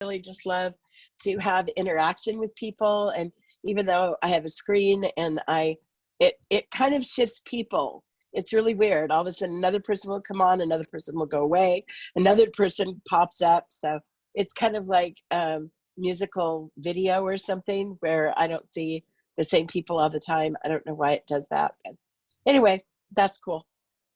really just love to have interaction with people. And even though I have a screen and it kind of shifts people. It's really weird. All of a sudden another person will come on, another person will go away, another person pops up. So it's kind of like musical video or something where I don't see the same people all the time. I don't know why it does that, but anyway, that's cool.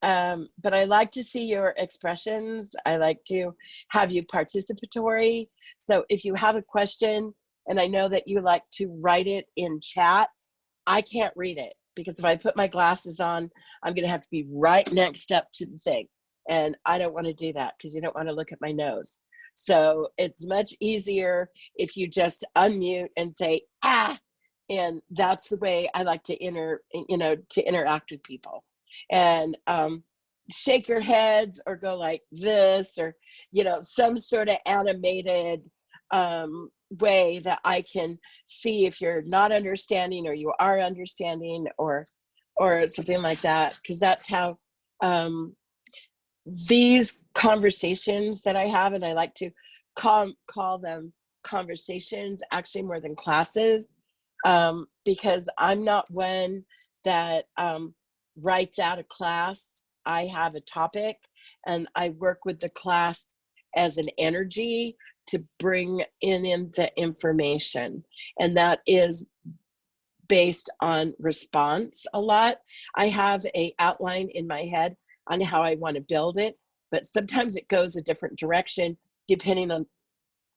But I like to see your expressions. I like to have you participatory. So if you have a question, and I know that you like to write it in chat, I can't read it because if I put my glasses on, I'm going to have to be right next up to the thing. And I don't want to do that because you don't want to look at my nose. So it's much easier if you just unmute and say, ah, and that's the way I like to interact with people. And shake your heads or go like this, or, some sort of animated way that I can see if you're not understanding or you are understanding, or something like that. Because that's how these conversations that I have, and I like to call them conversations actually more than classes, because I'm not one that writes out a class. I have a topic and I work with the class as an energy to bring in the information, and that is based on response a lot. I have a outline in my head on how I want to build it, but sometimes it goes a different direction depending on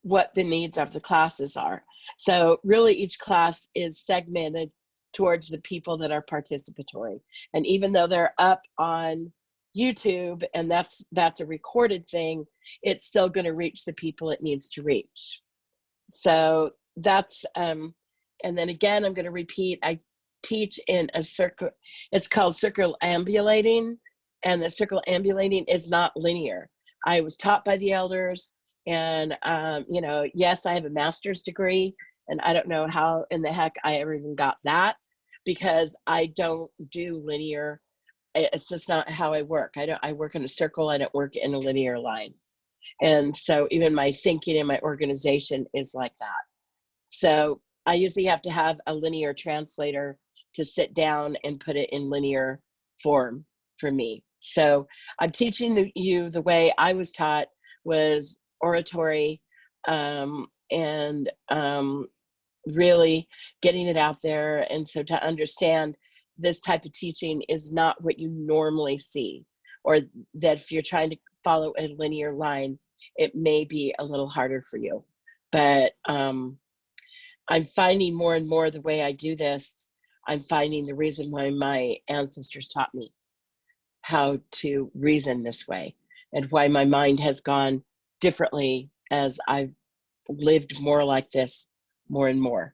what the needs of the classes are. So really each class is segmented towards the people that are participatory. And even though they're up on YouTube and that's a recorded thing, it's still going to reach the people it needs to reach. So that's, and then again, I'm going to repeat, I teach in a circle, it's called circumambulating, and the circumambulating is not linear. I was taught by the elders, and, yes, I have a master's degree, and I don't know how in the heck I ever even got that, because I don't do linear. It's just not how I work. I work in a circle. I don't work in a linear line. And so even my thinking and my organization is like that. So I usually have to have a linear translator to sit down and put it in linear form for me. So I'm teaching you the way I was taught was oratory, and really getting it out there. And so to understand this type of teaching is not what you normally see, or that if you're trying to follow a linear line, it may be a little harder for you. But I'm finding more and more the way I do this, I'm finding the reason why my ancestors taught me how to reason this way, and why my mind has gone differently as I've lived more like this more and more.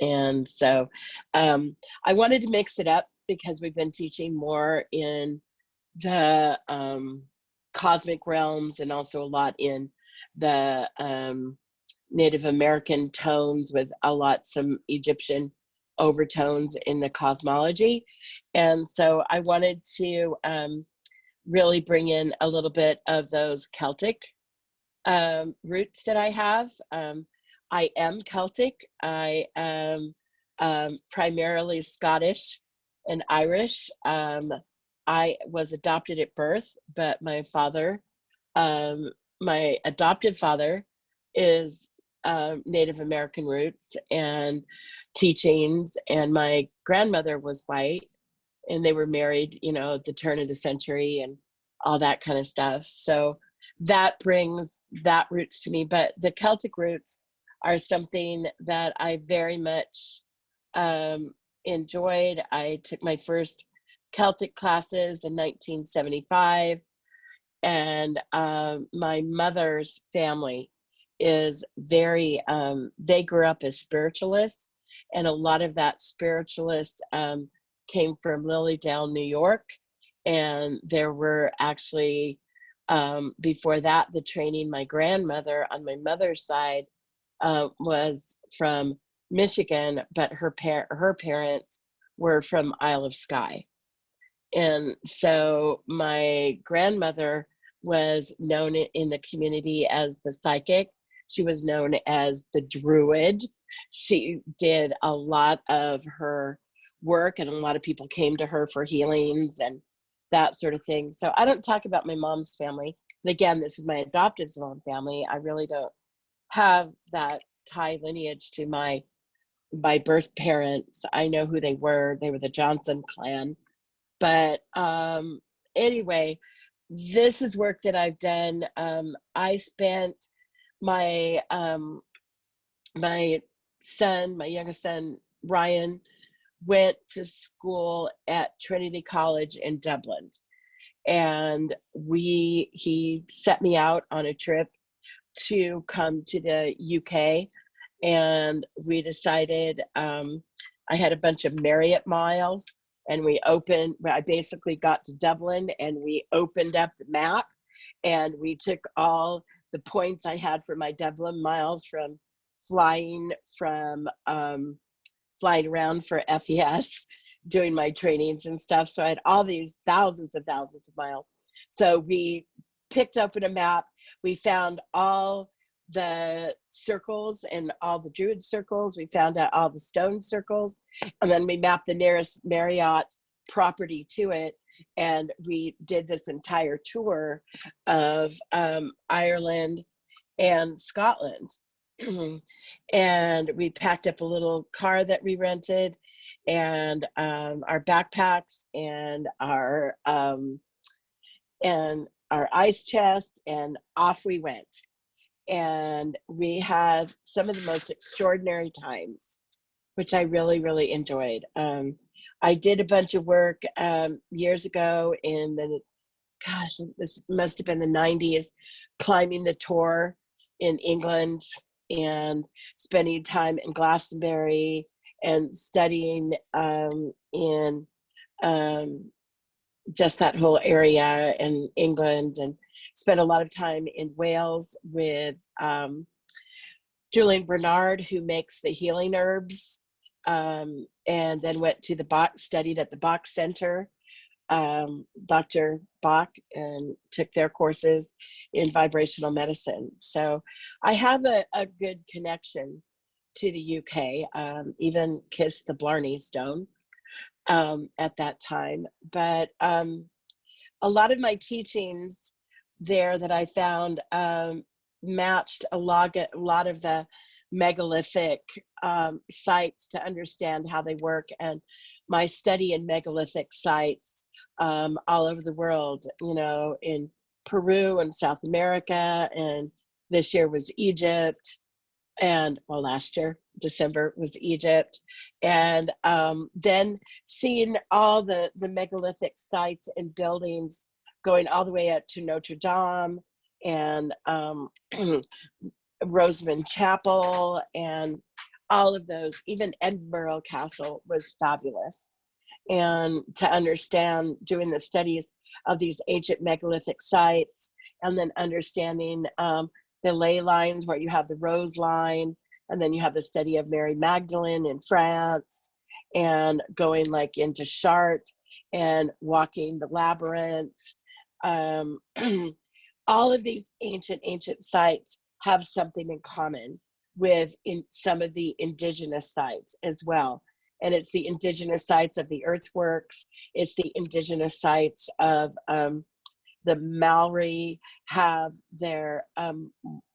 And so I wanted to mix it up because we've been teaching more in the cosmic realms, and also a lot in the Native American tones, with some Egyptian overtones in the cosmology. And so I wanted to really bring in a little bit of those Celtic roots that I have. I am Celtic. I am primarily Scottish and Irish. I was adopted at birth, but my father, my adopted father, is Native American roots and teachings, and my grandmother was white, and they were married, at the turn of the century and all that kind of stuff. So that brings that roots to me. But the Celtic roots are something that I very much enjoyed. I took my first Celtic classes in 1975, and my mother's family is very, they grew up as spiritualists, and a lot of that spiritualist came from Lilydale, New York. And there were actually, before that, the training, my grandmother on my mother's side was from Michigan, but her parents were from Isle of Skye. And so my grandmother was known in the community as the psychic, She was known as the Druid. She did a lot of her work, and a lot of people came to her for healings and that sort of thing. So I don't talk about my mom's family. And again, this is my adoptive mom family. I really don't have that tie lineage to my birth parents. I know who they were. They were the Johnson clan. But anyway, this is work that I've done. I spent my my youngest son, Ryan, went to school at Trinity College in Dublin. And he set me out on a trip to come to the UK. And we decided, I had a bunch of Marriott miles, and I basically got to Dublin and we opened up the map, and we took all the points I had for my Dublin miles from flying around for FES, doing my trainings and stuff. So I had all these thousands of miles. So we picked up in a map, we found all the circles and all the Druid circles, we found out all the stone circles, and then we mapped the nearest Marriott property to it. And we did this entire tour of Ireland and Scotland. And we packed up a little car that we rented, and our backpacks, and our ice chest, and off we went. And we had some of the most extraordinary times, which I really, really enjoyed. I did a bunch of work years ago this must have been the 90s, climbing the Tour in England and spending time in Glastonbury and studying in just that whole area in England, and spent a lot of time in Wales with Julian Bernard, who makes the healing herbs, and then went to studied at the Bach Center, Dr. Bach, and took their courses in vibrational medicine. So I have a good connection to the UK, even kissed the Blarney Stone at that time. But a lot of my teachings there that I found matched a lot of the megalithic sites to understand how they work, and my study in megalithic sites all over the world, in Peru and South America, and this year was Egypt, and last year, December, was Egypt. And then seeing all the megalithic sites and buildings going all the way up to Notre Dame and Rosamond Chapel, and all of those, even Edinburgh Castle was fabulous. And to understand, doing the studies of these ancient megalithic sites, and then understanding the ley lines, where you have the rose line, and then you have the study of Mary Magdalene in France, and going like into Chartres and walking the labyrinth. All of these ancient sites have something in common with some of the indigenous sites as well. And it's the indigenous sites of the earthworks. It's the indigenous sites of the Maori have their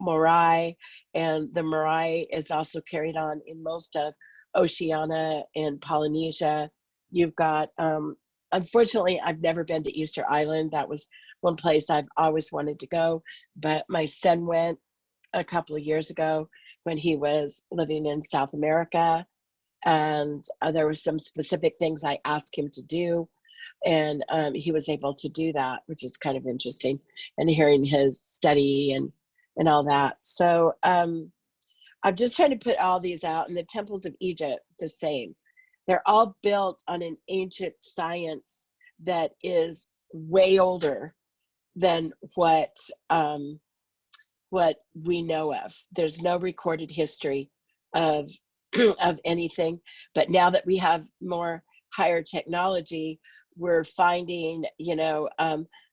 Morai, and the Morai is also carried on in most of Oceania and Polynesia. You've got, unfortunately, I've never been to Easter Island. That was one place I've always wanted to go, but my son went a couple of years ago when he was living in South America, and there were some specific things I asked him to do, and he was able to do that, which is kind of interesting, and hearing his study and all that. So I'm just trying to put all these out. And the temples of Egypt, the same. They're all built on an ancient science that is way older than what we know of. There's no recorded history of of anything. But now that we have more higher technology, we're finding,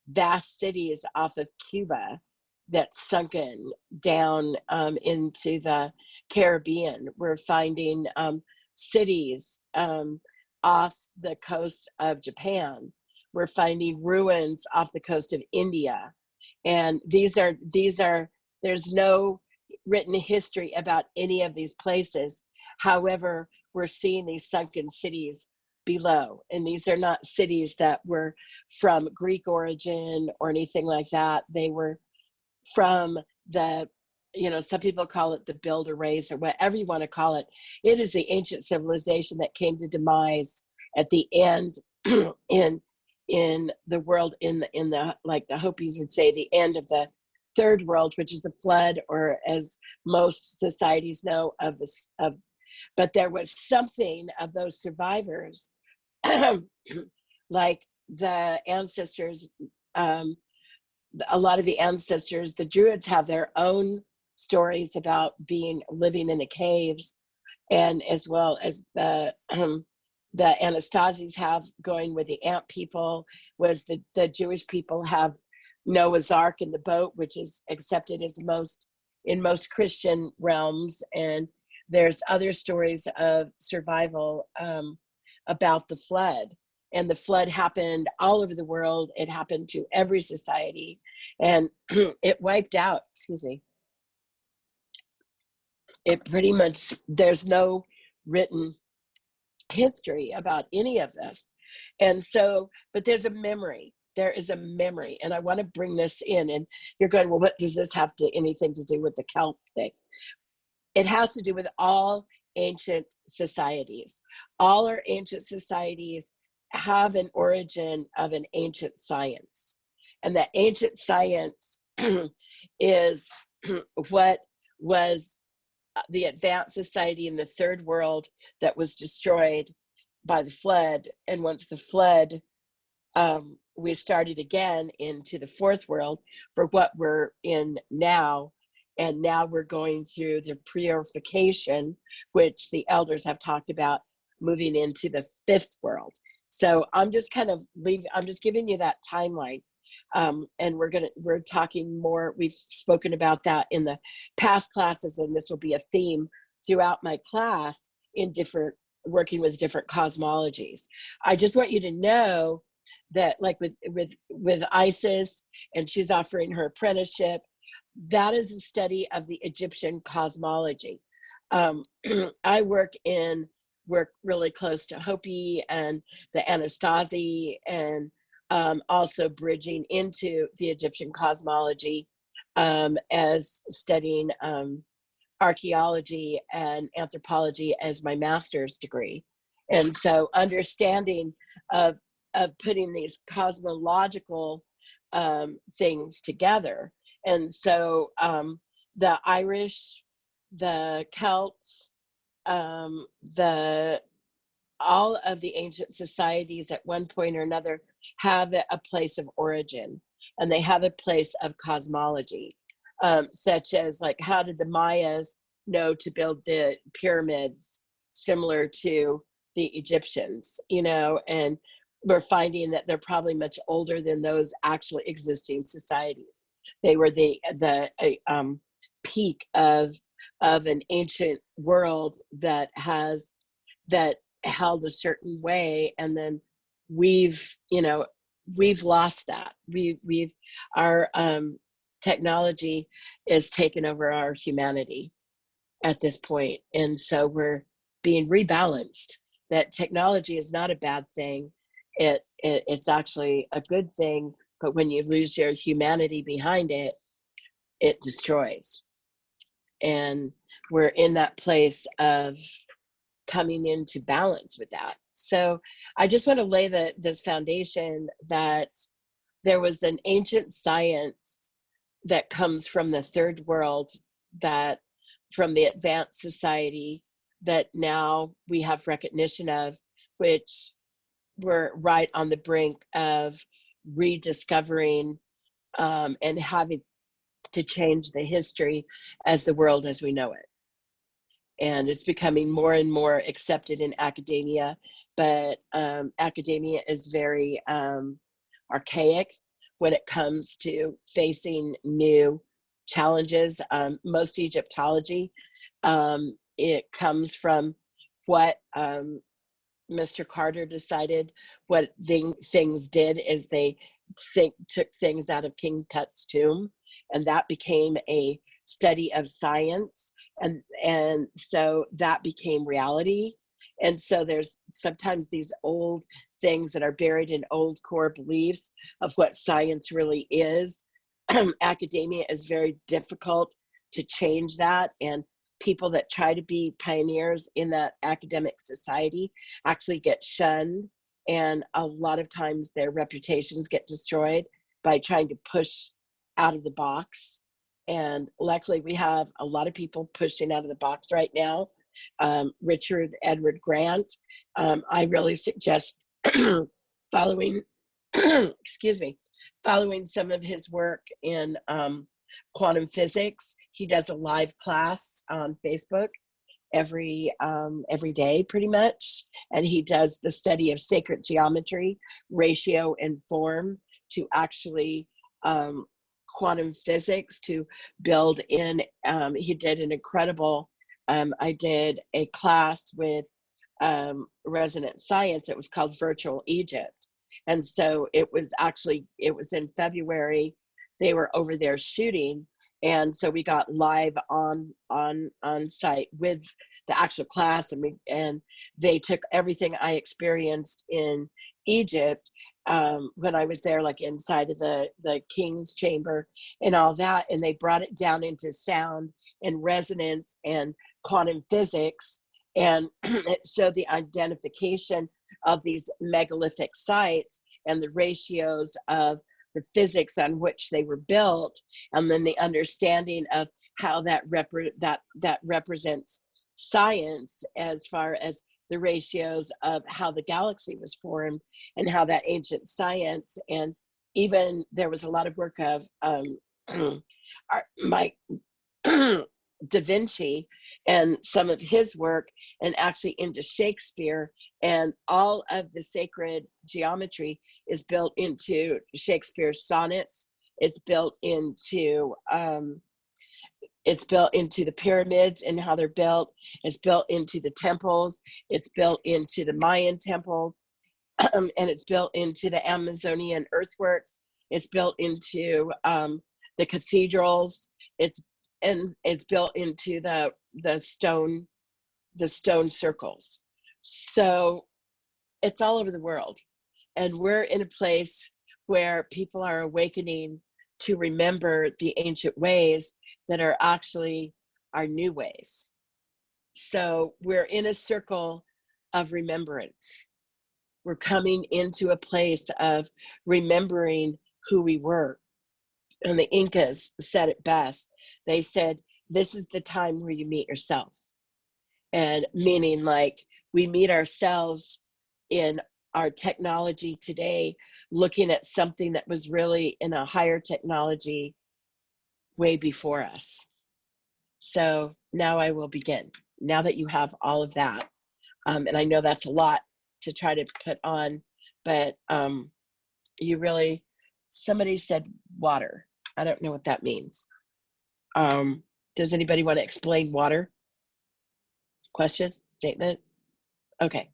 vast cities off of Cuba that's sunken down into the Caribbean. We're finding cities off the coast of Japan. We're finding ruins off the coast of India. And these are, there's no written history about any of these places. However, we're seeing these sunken cities below. And these are not cities that were from Greek origin or anything like that. They were from the, you know, some people call it the builder race or whatever you want to call it. It is the ancient civilization that came to demise at the end in the world, in the like the Hopis would say, the end of the third world, which is the flood, or as most societies know of this but there was something of those survivors like the ancestors, a lot of the ancestors, the Druids have their own stories about living in the caves, and as well as the Anastasies have going with the ant people, was the Jewish people have Noah's Ark in the boat, which is accepted as in most Christian realms. And there's other stories of survival about the flood. And the flood happened all over the world. It happened to every society, and it wiped out, excuse me. It pretty much, there's no written history about any of this. And so, but there's a memory. There is a memory. And I want to bring this in. And you're going, well, what does this have anything to do with the Celt thing? It has to do with all ancient societies. All our ancient societies have an origin of an ancient science. And that ancient science is what was the advanced society in the third world that was destroyed by the flood. And once the flood, we started again into the fourth world for what we're in now. And now we're going through the purification, which the elders have talked about, moving into the fifth world. So I'm just I'm just giving you that timeline. And we're talking more. We've spoken about that in the past classes, and this will be a theme throughout my class in working with different cosmologies. I just want you to know that, like with Isis, and she's offering her apprenticeship, that is a study of the Egyptian cosmology. I work really close to Hopi and the Anastasi, and also bridging into the Egyptian cosmology as studying archaeology and anthropology as my master's degree. And so understanding of putting these cosmological things together. And so the Irish, the Celts, all of the ancient societies at one point or another have a place of origin, and they have a place of cosmology, such as, like, how did the Mayas know to build the pyramids similar to the Egyptians, you know? And we're finding that they're probably much older than those actually existing societies. They were the peak of an ancient world that held a certain way, and then we've lost that. Our technology is taken over our humanity at this point, and so we're being rebalanced. That technology is not a bad thing. It's actually a good thing, but when you lose your humanity behind it, it destroys. And we're in that place of coming into balance with that. So I just want to lay this foundation that there was an ancient science that comes from the third world, that from the advanced society that now we have recognition of, which we're right on the brink of rediscovering and having to change the history as the world as we know it. And it's becoming more and more accepted in academia, but academia is very archaic when it comes to facing new challenges. Most Egyptology, it comes from what Mr. Carter decided. What things did is they took things out of King Tut's tomb, and that became a study of science, and so that became reality. And so there's sometimes these old things that are buried in old core beliefs of what science really is. Academia is very difficult to change that, and people that try to be pioneers in that academic society actually get shunned, and a lot of times their reputations get destroyed by trying to push out of the box. And luckily we have a lot of people pushing out of the box right now. Richard Edward Grant, I really suggest following excuse me, following some of his work in quantum physics. He does a live class on Facebook every day pretty much, and he does the study of sacred geometry, ratio, and form to actually quantum physics to build in. He did an incredible, I did a class with Resonant Science. It was called Virtual Egypt, and so it was in February. They were over there shooting, and so we got live on site with the actual class, and they took everything I experienced in Egypt when I was there, like inside of the king's chamber and all that, and they brought it down into sound and resonance and quantum physics, and it showed the identification of these megalithic sites and the ratios of the physics on which they were built, and then the understanding of how that represents science as far as the ratios of how the galaxy was formed and how that ancient science. And even there was a lot of work of my Da Vinci and some of his work, and actually into Shakespeare, and all of the sacred geometry is built into Shakespeare's sonnets. It's built into the pyramids and how they're built. It's built into the temples. It's built into the Mayan temples, and it's built into the Amazonian earthworks. It's built into the cathedrals. It's built into the stone circles. So it's all over the world, and we're in a place where people are awakening to remember the ancient ways that are actually our new ways. So we're in a circle of remembrance. We're coming into a place of remembering who we were. And the Incas said it best. They said, this is the time where you meet yourself. And meaning, like, we meet ourselves in our technology today, looking at something that was really in a higher technology way before us. So now I will begin. Now that you have all of that, and I know that's a lot to try to put on, but somebody said water. I don't know what that means. Does anybody want to explain water? Question, statement? Okay.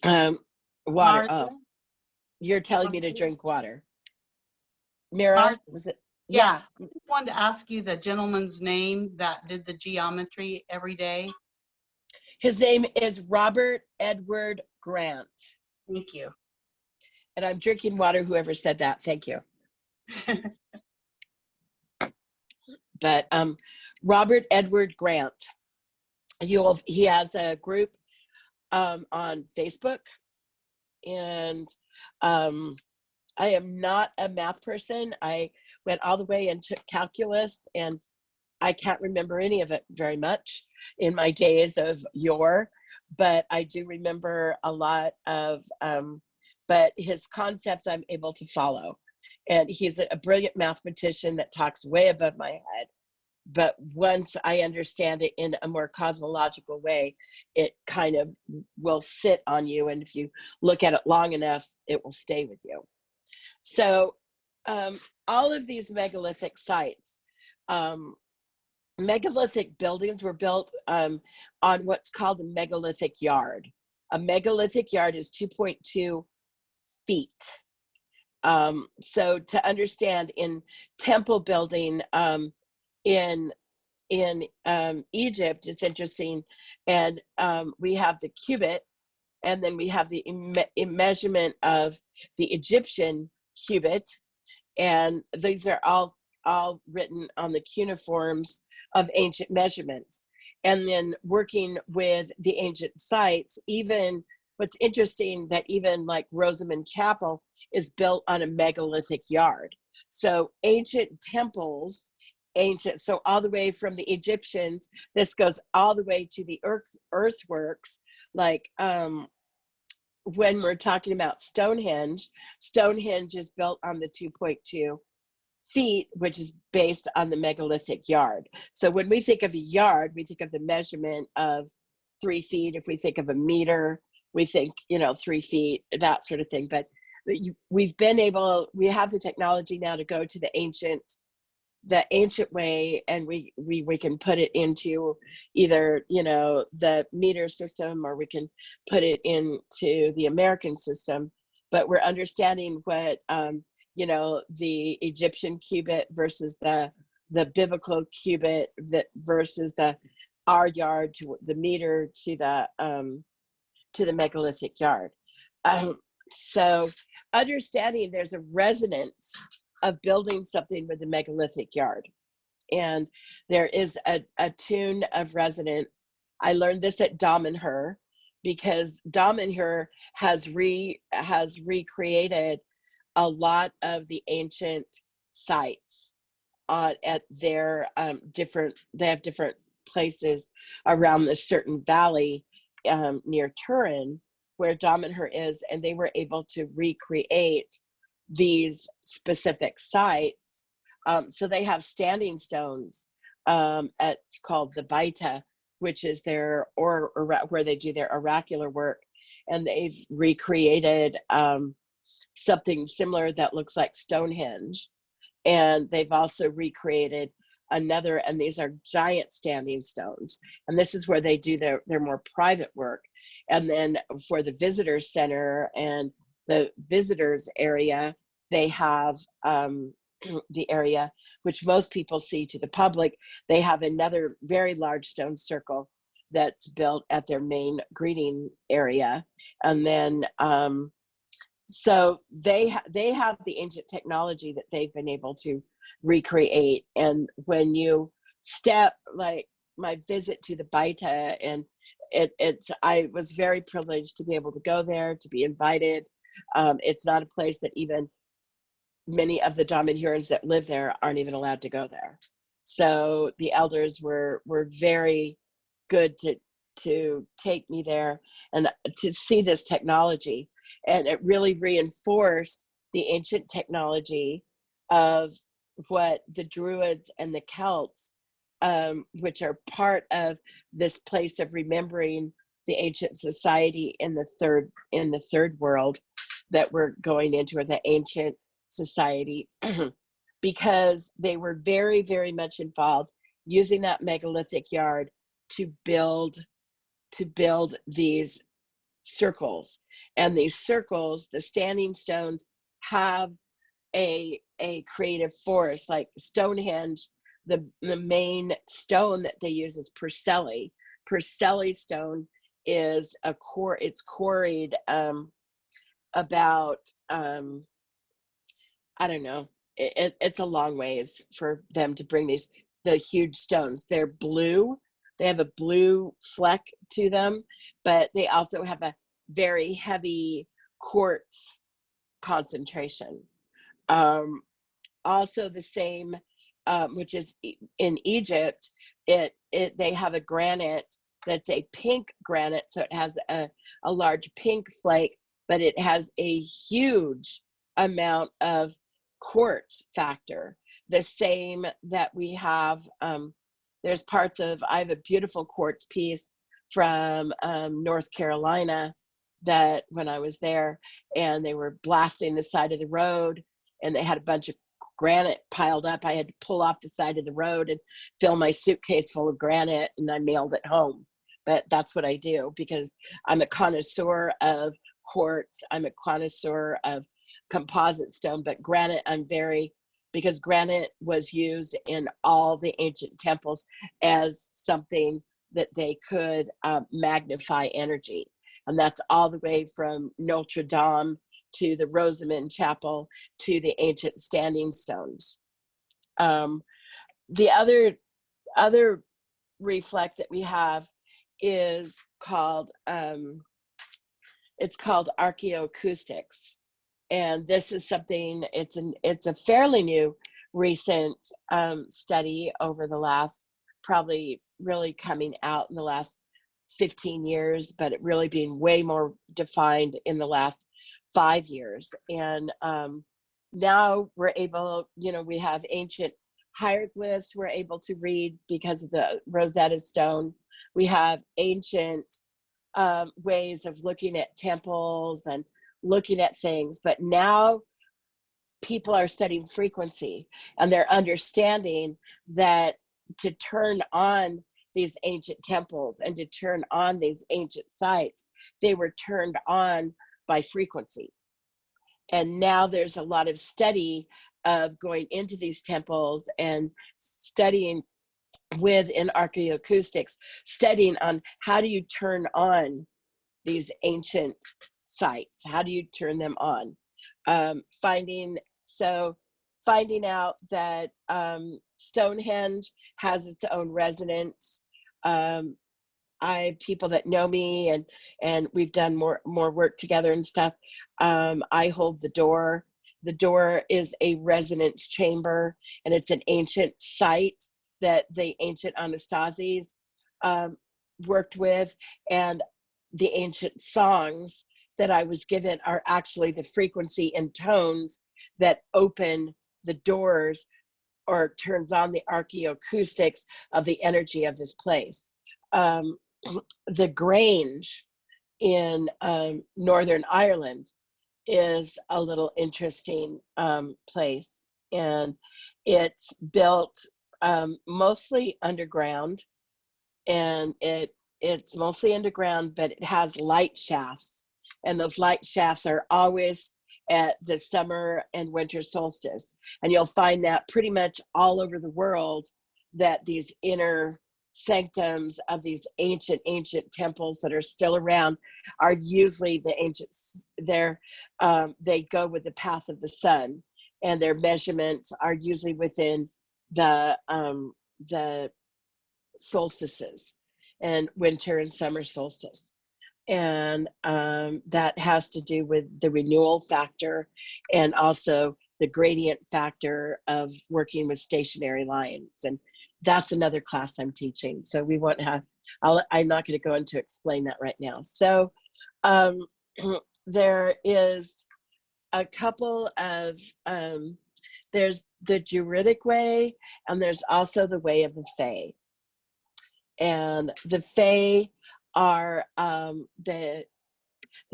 Water. Marza? Oh, you're telling me to drink water. Mira, Marza? was it? Yeah. I just wanted to ask you the gentleman's name that did the geometry every day. His name is Robert Edward Grant. Thank you. And I'm drinking water, whoever said that. Thank you. But Robert Edward Grant, he has a group on Facebook, and I am not a math person. I went all the way and took calculus, and I can't remember any of it very much in my days of yore, but I do remember a lot of, but his concepts I'm able to follow. And he's a brilliant mathematician that talks way above my head. But once I understand it in a more cosmological way, it kind of will sit on you. And if you look at it long enough, it will stay with you. So all of these megalithic sites, megalithic buildings were built on what's called a megalithic yard. A megalithic yard is 2.2 feet. So to understand, in temple building in Egypt, it's interesting, and we have the cubit, and then we have the measurement of the Egyptian cubit, and these are all written on the cuneiforms of ancient measurements. And then working with the ancient sites, even what's interesting, that even like Rosamond Chapel is built on a megalithic yard. So ancient temples, so all the way from the Egyptians, this goes all the way to the earthworks, like when we're talking about Stonehenge is built on the 2.2 feet, which is based on the megalithic yard. So when we think of a yard, we think of the measurement of 3 feet. If we think of a meter, we think, 3 feet, that sort of thing. But we have the technology now to go to the ancient way, and we can put it into either the meter system, or we can put it into the American system. But we're understanding what the Egyptian cubit versus the biblical cubit, versus our yard, to the meter, to the megalithic yard. So understanding there's a resonance of building something with the megalithic yard, and there is a tune of resonance. I learned this at Dolmen, because Dolmen has recreated a lot of the ancient sites at their they have different places around the certain valley near Turin, where Dolmen is, and they were able to recreate these specific sites. So they have standing stones. It's called the Baita, which is their where they do their oracular work, and they've recreated something similar that looks like Stonehenge. And they've also recreated another, and these are giant standing stones. And this is where they do their more private work. And then for the visitor center and the visitors area, they have the area which most people see to the public. They have another very large stone circle that's built at their main greeting area. And then so they have the ancient technology that they've been able to recreate. And when you step, like my visit to the Baita, and I was very privileged to be able to go there, to be invited. It's not a place that even many of the Dolmenhurans that live there aren't even allowed to go there. So the elders were very good to take me there and to see this technology. And it really reinforced the ancient technology of what the Druids and the Celts, which are part of this place of remembering the ancient society in the third world that we're going into, or the ancient society, because they were very, very much involved using that megalithic yard to build these circles. And these circles, the standing stones, have a creative force. Like Stonehenge, the main stone that they use is Percelli. Percelli stone is it's quarried about I don't know, it's a long ways for them to bring the huge stones. They're blue. They have a blue fleck to them, but they also have a very heavy quartz concentration. Also the same, which is in Egypt, they have a granite that's a pink granite, so it has a large pink flake, but it has a huge amount of quartz factor. The same that we have, there's parts of, I have a beautiful quartz piece from North Carolina that when I was there, and they were blasting the side of the road, and they had a bunch of granite piled up. I had to pull off the side of the road and fill my suitcase full of granite, and I mailed it home. But that's what I do because I'm a connoisseur of quartz. I'm a connoisseur of composite stone, but granite, because granite was used in all the ancient temples as something that they could magnify energy. And that's all the way from Notre Dame to the Rosamond Chapel to the ancient standing stones. The other reflect that we have is called it's called Archaeoacoustics, and this is something, it's a fairly new recent study over the last, probably really coming out in the last 15 years, but it really being way more defined in the last 5 years. And now we're able, we have ancient hieroglyphs we're able to read because of the Rosetta Stone. We have ancient ways of looking at temples and looking at things, but now people are studying frequency, and they're understanding that to turn on these ancient temples and to turn on these ancient sites, they were turned on by frequency. And now there's a lot of study of going into these temples and studying in archaeoacoustics, studying on how do you turn on these ancient sites? How do you turn them on? Finding out that Stonehenge has its own resonance. People that know me and we've done more work together and stuff. I hold the door. The door is a resonance chamber, and it's an ancient site that the ancient Anastasies worked with, and the ancient songs that I was given are actually the frequency and tones that open the doors or turns on the archaeoacoustics of the energy of this place. The Grange in Northern Ireland is a little interesting place, and it's built mostly underground, and it's mostly underground, but it has light shafts, and those light shafts are always at the summer and winter solstice. And you'll find that pretty much all over the world, that these inner sanctums of these ancient temples that are still around are usually the ancients. They go with the path of the sun, and their measurements are usually within the solstices, and winter and summer solstice. And that has to do with the renewal factor and also the gradient factor of working with stationary lines. And that's another class I'm teaching. So we won't have, I'm not going to go into explain that right now. So there is a couple of, there's the Druidic way, and there's also the way of the Fae. And the Fae are the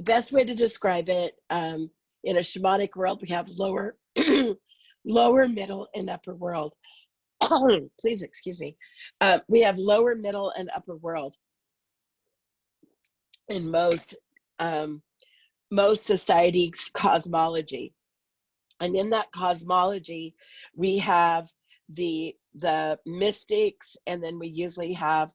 best way to describe it. In a shamanic world, we have lower, lower, middle, and upper world. Please excuse me. We have lower, middle, and upper world in most societies' cosmology. And in that cosmology, we have the mystics, and then we usually have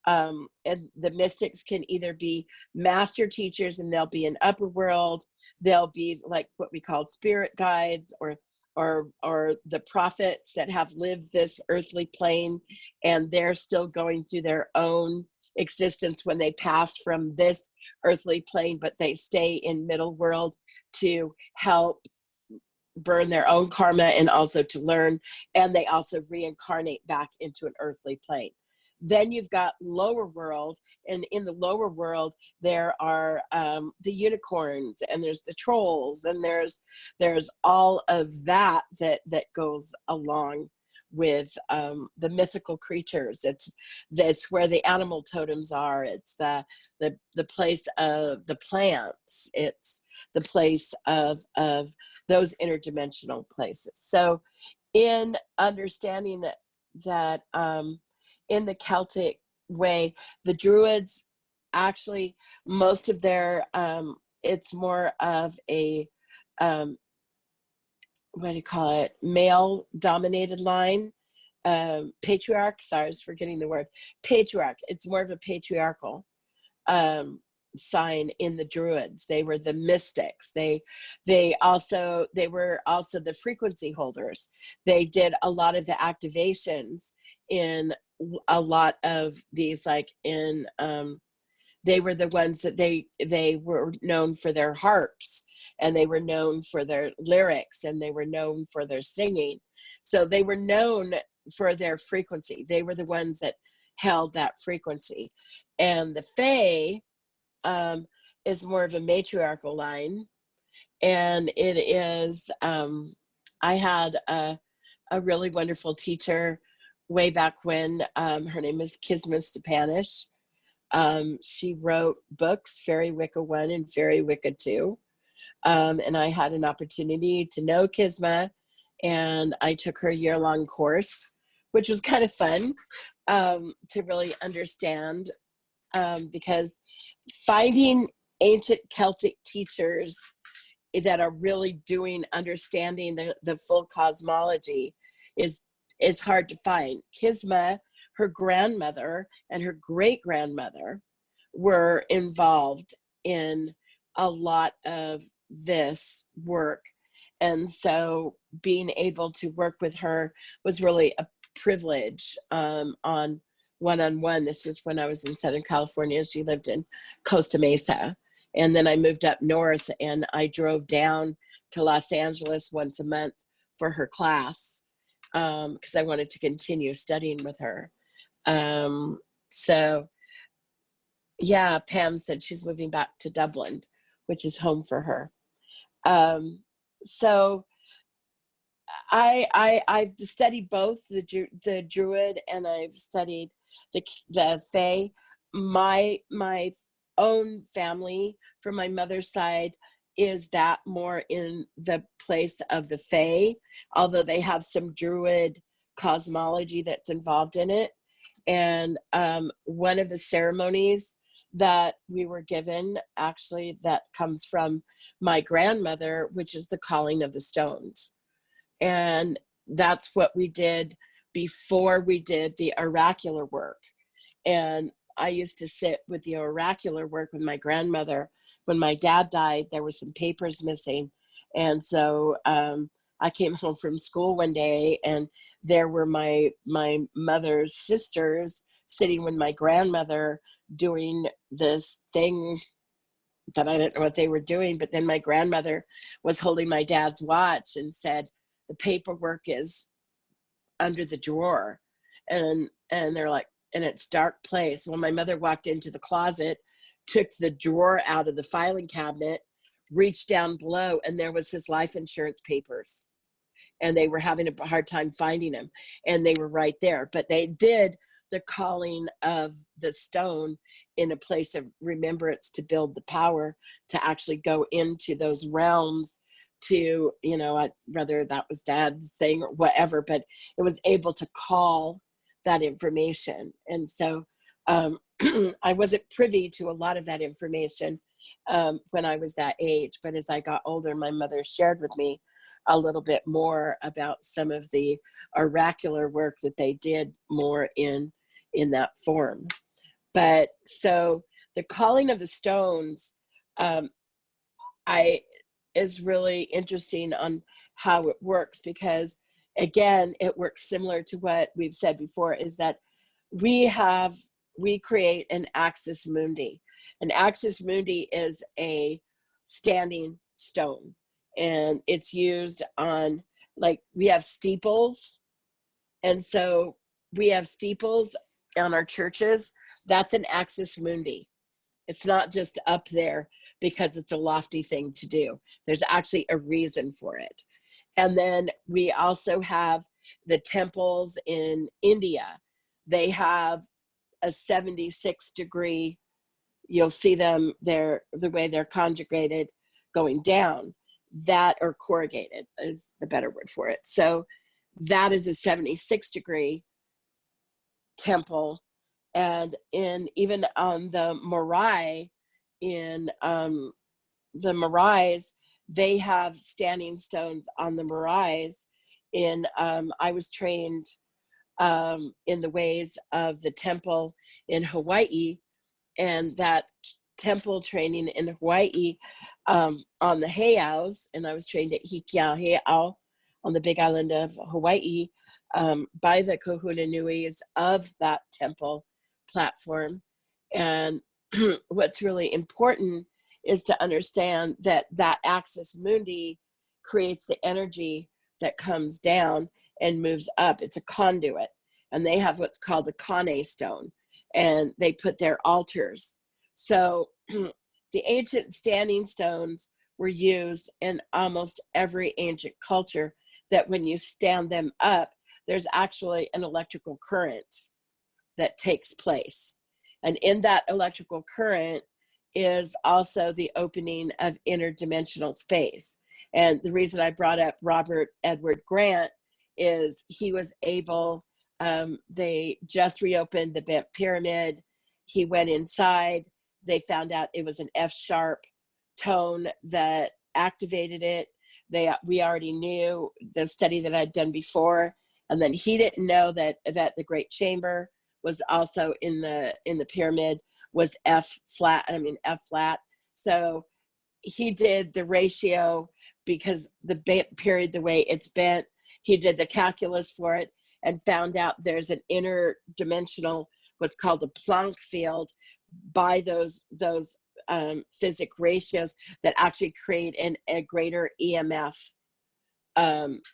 and the mystics can either be master teachers, and they'll be in upper world. They'll be like what we call spirit guides, or the prophets that have lived this earthly plane, and they're still going through their own existence when they pass from this earthly plane, but they stay in middle world to help burn their own karma and also to learn, and they also reincarnate back into an earthly plane. Then you've got lower world, and in the lower world there are the unicorns, and there's the trolls, and there's all of that goes along with the mythical creatures. That's where the animal totems are. It's the place of the plants. It's the place of those interdimensional places. So in understanding that in the Celtic way, the Druids actually, most of their, it's more of a, what do you call it, male dominated line, patriarch, sorry, I was forgetting the word, patriarch. It's more of a patriarchal sign in the Druids. They were the mystics. They were also the frequency holders. They did a lot of the activations in a lot of these, like in they were the ones that they were known for their harps, and they were known for their lyrics, and they were known for their singing. So they were known for their frequency. They were the ones that held that frequency. And the Fae is more of a matriarchal line. And it is, I had a really wonderful teacher way back when. Her name is Kisma Stepanish. She wrote books, Fairy Wicca 1 and Fairy Wicca 2. And I had an opportunity to know Kisma, and I took her year-long course, which was kind of fun to really understand, because finding ancient Celtic teachers that are really understanding the full cosmology is hard to find. Kisma, her grandmother and her great-grandmother were involved in a lot of this work. And so being able to work with her was really a privilege on one-on-one. This is when I was in Southern California. She lived in Costa Mesa. And then I moved up north, and I drove down to Los Angeles once a month for her class, because I wanted to continue studying with her. So yeah, Pam said she's moving back to Dublin, which is home for her. So I've studied both the Druid, and I've studied the Fae. My own family from my mother's side is that more in the place of the Fae, although they have some Druid cosmology that's involved in it. And one of the ceremonies that we were given, actually, that comes from my grandmother, which is the calling of the stones. And that's what we did before we did the oracular work. And I used to sit with the oracular work with my grandmother. When my dad died, there were some papers missing. And so I came home from school one day, and there were my mother's sisters sitting with my grandmother doing this thing that I didn't know what they were doing. But then my grandmother was holding my dad's watch and said, the paperwork is under the drawer. And they're like, and it's dark place. Well, my mother walked into the closet, took the drawer out of the filing cabinet, reached down below, and there was his life insurance papers. And they were having a hard time finding him. And they were right there. But they did the calling of the stone in a place of remembrance to build the power to actually go into those realms to, whether that was Dad's thing or whatever, but it was able to call that information. And so I wasn't privy to a lot of that information when I was that age, but as I got older, my mother shared with me a little bit more about some of the oracular work that they did more in that form. But so the calling of the stones is really interesting on how it works, because again, it works similar to what we've said before, is that we create an axis mundi. An axis mundi is a standing stone, and it's used on, like, we have steeples. And so we have steeples on our churches. That's an axis mundi. It's not just up there because it's a lofty thing to do. There's actually a reason for it. And then we also have the temples in India. They have a 76-degree, you'll see them there, the way they're conjugated going down. that, or corrugated is the better word for it. So that is a 76-degree temple. And even on the Morai, in the Morais, they have standing stones on the Morais. I was trained in the ways of the temple in Hawaii, and that temple training in Hawaii on the heiaus, and I was trained at Hikia Heiau on the Big Island of Hawaii by the kahuna nuis of that temple platform. And what's really important is to understand that that axis mundi creates the energy that comes down and moves up. It's a conduit, and they have what's called a kane stone, and they put their altars. So the ancient standing stones were used in almost every ancient culture, that when you stand them up, there's actually an electrical current that takes place. And in that electrical current is also the opening of interdimensional space. And the reason I brought up Robert Edward Grant is he was able, they just reopened the Bent Pyramid. He went inside. They found out it was an F sharp tone that activated it. We already knew the study that I'd done before. And then he didn't know that the Great Chamber was also in the pyramid was F flat. So he did the ratio, because the period, the way it's bent, he did the calculus for it and found out there's an interdimensional, what's called a Planck field, by those physic ratios that actually create a greater EMF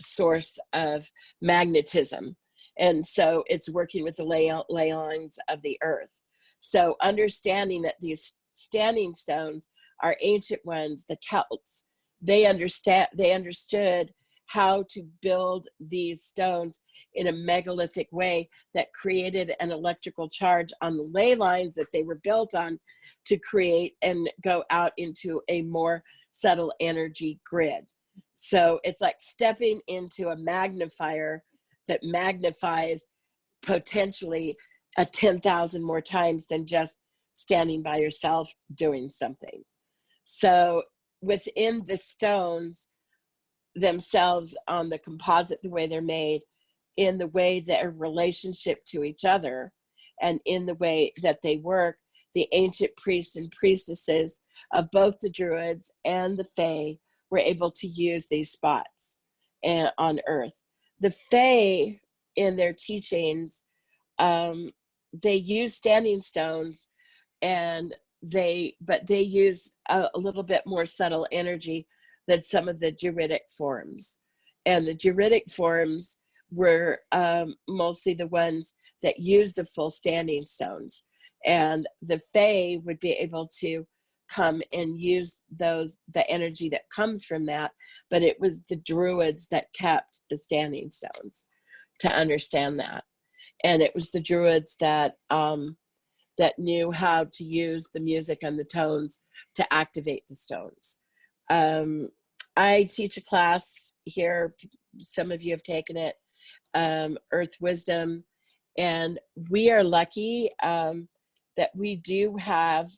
source of magnetism. And so it's working with the ley lines of the earth. So understanding that these standing stones are ancient ones, the Celts, they understood how to build these stones in a megalithic way that created an electrical charge on the ley lines that they were built on to create and go out into a more subtle energy grid. So it's like stepping into a magnifier that magnifies potentially 10,000 more times than just standing by yourself doing something. So within the stones themselves, on the composite, the way they're made, in the way their relationship to each other, and in the way that they work, the ancient priests and priestesses of both the Druids and the Fae were able to use these spots on Earth. The Fae, in their teachings, they use standing stones, but they use a little bit more subtle energy than some of the Druidic forms. And the Druidic forms were mostly the ones that used the full standing stones. And the Fae would be able to come and use the energy that comes from that, but it was the Druids that kept the standing stones, to understand that. And it was the Druids that knew how to use the music and the tones to activate the stones. I teach a class here, some of you have taken it, Earth Wisdom, and we are lucky that we do have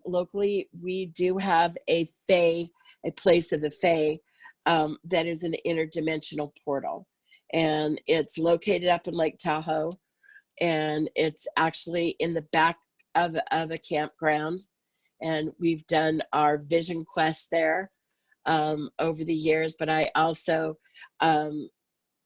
locally, we do have a Fae, a place of the Fae, that is an interdimensional portal. And it's located up in Lake Tahoe, and it's actually in the back of a campground. And we've done our vision quest there over the years, but I also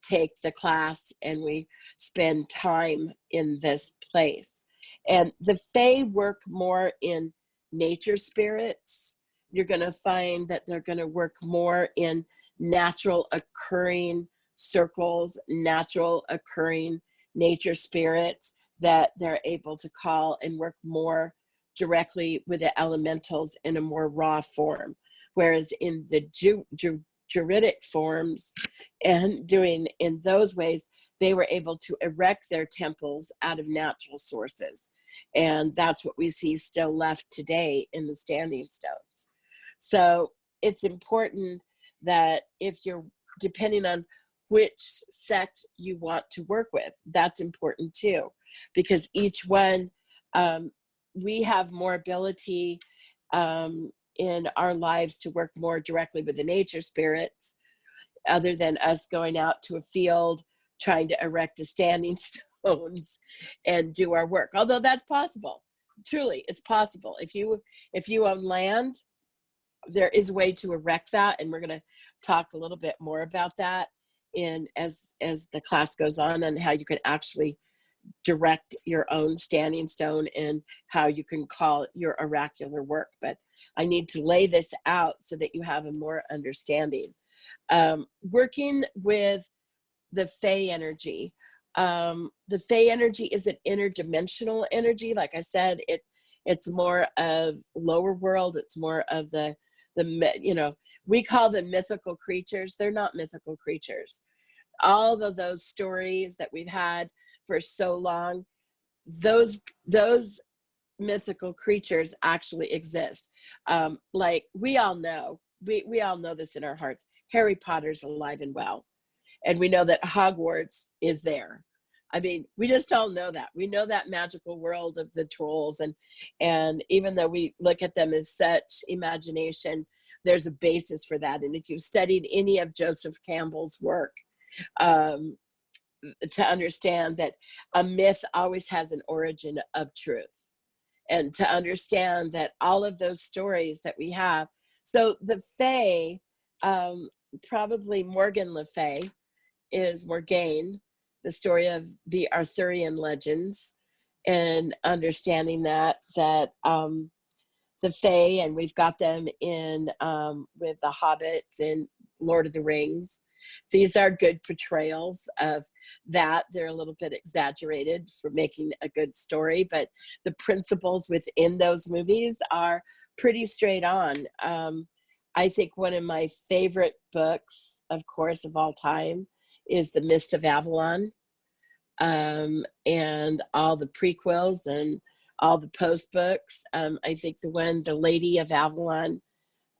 take the class and we spend time in this place. And the Fae work more in nature spirits. You're going to find that they're going to work more in natural occurring circles, natural occurring nature spirits, that they're able to call and work more directly with the elementals in a more raw form. Whereas in the Druidic forms and doing in those ways, they were able to erect their temples out of natural sources. And that's what we see still left today in the standing stones. So it's important that if you're, depending on which sect you want to work with, that's important too, because each one, we have more ability in our lives to work more directly with the nature spirits, other than us going out to a field trying to erect a standing stones and do our work. Although that's possible. Truly, it's possible. If you own land, there is a way to erect that, and we're going to talk a little bit more about that in as the class goes on, and how you can actually direct your own standing stone and how you can call your oracular work. But I need to lay this out so that you have a more understanding. Working with the Fey energy. The Fey energy is an interdimensional energy. Like I said, it's more of lower world. It's more of the we call them mythical creatures. They're not mythical creatures. All of those stories that we've had for so long, those mythical creatures actually exist. Like we all know this in our hearts. Harry Potter's alive and well. And we know that Hogwarts is there. I mean, we just all know that. We know that magical world of the trolls. And even though we look at them as such imagination, there's a basis for that. And if you've studied any of Joseph Campbell's work, to understand that a myth always has an origin of truth. And to understand that all of those stories that we have. So the Fae, probably Morgan Le Fay, is Morgaine, the story of the Arthurian legends, and understanding that the Fae, and we've got them in with the Hobbits and Lord of the Rings. These are good portrayals of that. They're a little bit exaggerated for making a good story, but the principles within those movies are pretty straight on. I think one of my favorite books, of course, of all time is The Mist of Avalon, and all the prequels and all the post books. I think the Lady of Avalon,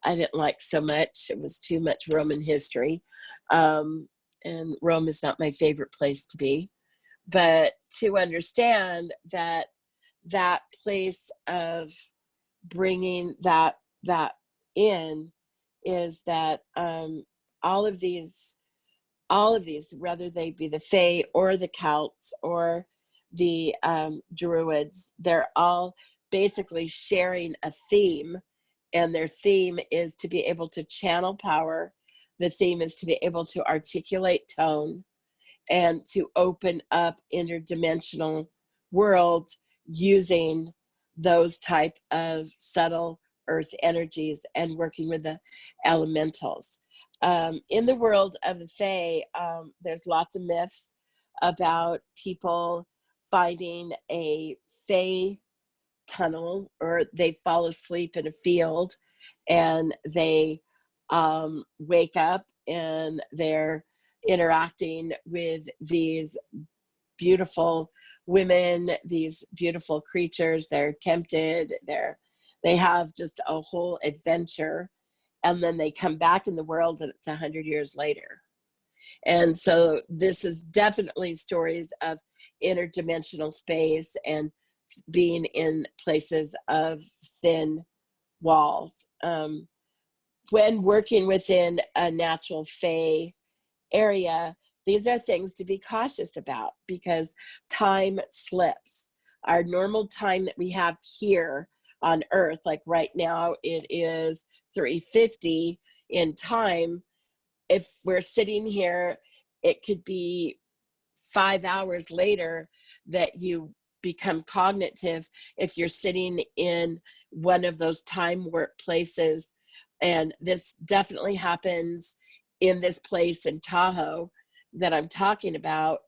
I didn't like so much. It was too much Roman history. And Rome is not my favorite place to be. But to understand that place of bringing that in is that all of these, whether they be the Fae or the Celts or the Druids, they're all basically sharing a theme, and their theme is to be able to channel power. The theme is to be able to articulate tone and to open up interdimensional worlds using those type of subtle earth energies and working with the elementals. In the world of the Fae, there's lots of myths about people finding a Fae tunnel, or they fall asleep in a field and they wake up and they're interacting with these beautiful women, these beautiful creatures. They're tempted, they have just a whole adventure, and then they come back in the world and it's 100 years later. And so this is definitely stories of interdimensional space and being in places of thin walls. When working within a natural Fae area, these are things to be cautious about, because time slips. Our normal time that we have here on Earth, like right now, it is 3:50 in time. If we're sitting here, it could be 5 hours later that you become cognitive if you're sitting in one of those time warp places. And this definitely happens in this place in Tahoe that I'm talking about,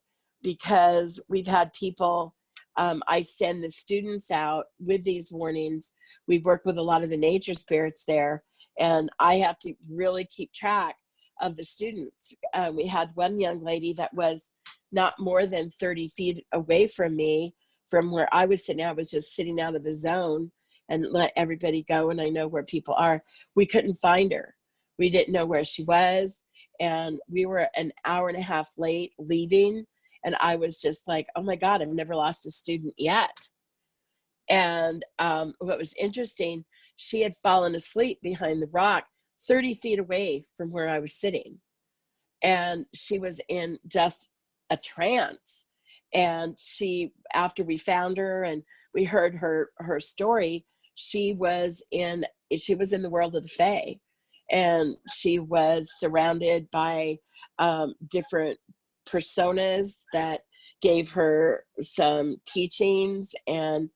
because we've had people, I send the students out with these warnings. We work with a lot of the nature spirits there, and I have to really keep track of the students. We had one young lady that was not more than 30 feet away from me, from where I was sitting. I was just sitting out of the zone and let everybody go, and I know where people are. We couldn't find her. We didn't know where she was. And we were an hour and a half late leaving. And I was just like, oh my God, I've never lost a student yet. And what was interesting, she had fallen asleep behind the rock 30 feet away from where I was sitting. And she was in just a trance. And she, after we found her and we heard her story, she was in the world of the Fae. And she was surrounded by different personas that gave her some teachings. And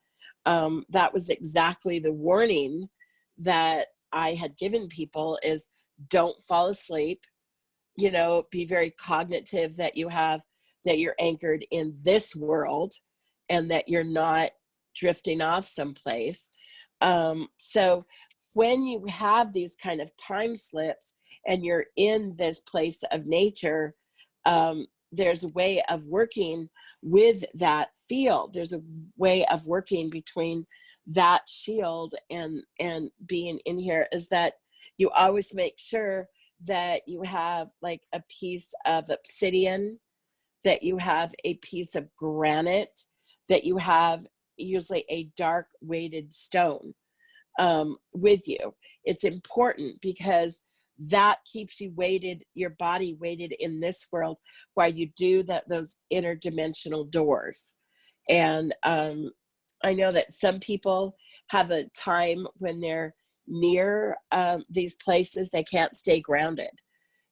that was exactly the warning that I had given people, is don't fall asleep, you know, be very cognitive that you're anchored in this world and that you're not drifting off someplace. So when you have these kind of time slips and you're in this place of nature, there's a way of working with that field. There's a way of working between that shield and being in here, is that you always make sure that you have like a piece of obsidian, that you have a piece of granite, that you have usually a dark weighted stone with you. It's important because that keeps you weighted, your body weighted in this world, while you do those interdimensional doors. And I know that some people have a time when they're near these places, they can't stay grounded.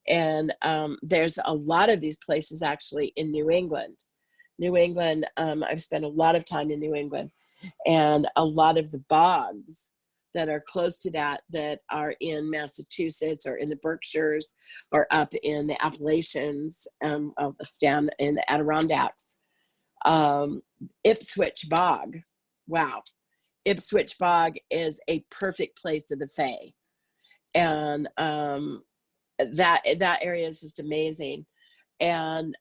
And there's a lot of these places actually in New England. I've spent a lot of time in New England, and a lot of the bogs that are close to that are in Massachusetts or in the Berkshires or up in the Appalachians, it's down in the Adirondacks. Ipswich Bog, wow. Ipswich Bog is a perfect place of the Fae. And that area is just amazing. And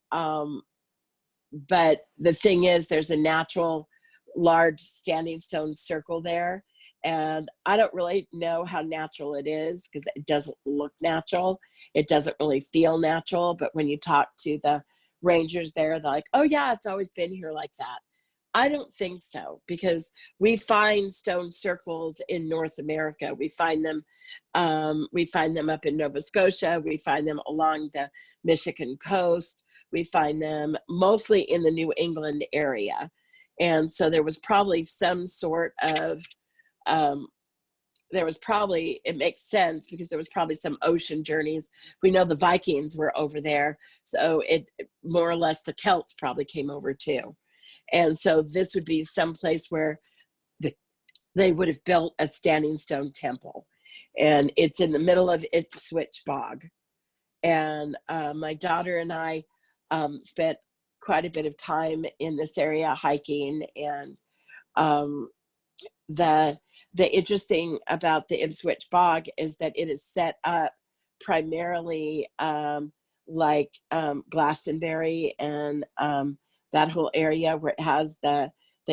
but the thing is, there's a natural large standing stone circle there, and I don't really know how natural it is because it doesn't look natural. It doesn't really feel natural. But when you talk to the rangers there, they're like, oh yeah, it's always been here like that. I don't think so, because we find stone circles in North America. We find them up in Nova Scotia. We find them along the Michigan coast. We find them mostly in the New England area. And so there was probably some sort of, it makes sense because there was probably some ocean journeys. We know the Vikings were over there. So it more or less the Celts probably came over too. And so this would be someplace where they would have built a standing stone temple. And it's in the middle of Ipswich Bog. And my daughter and I spent quite a bit of time in this area hiking. And the interesting about the Ipswich Bog is that it is set up primarily like Glastonbury and that whole area where it has the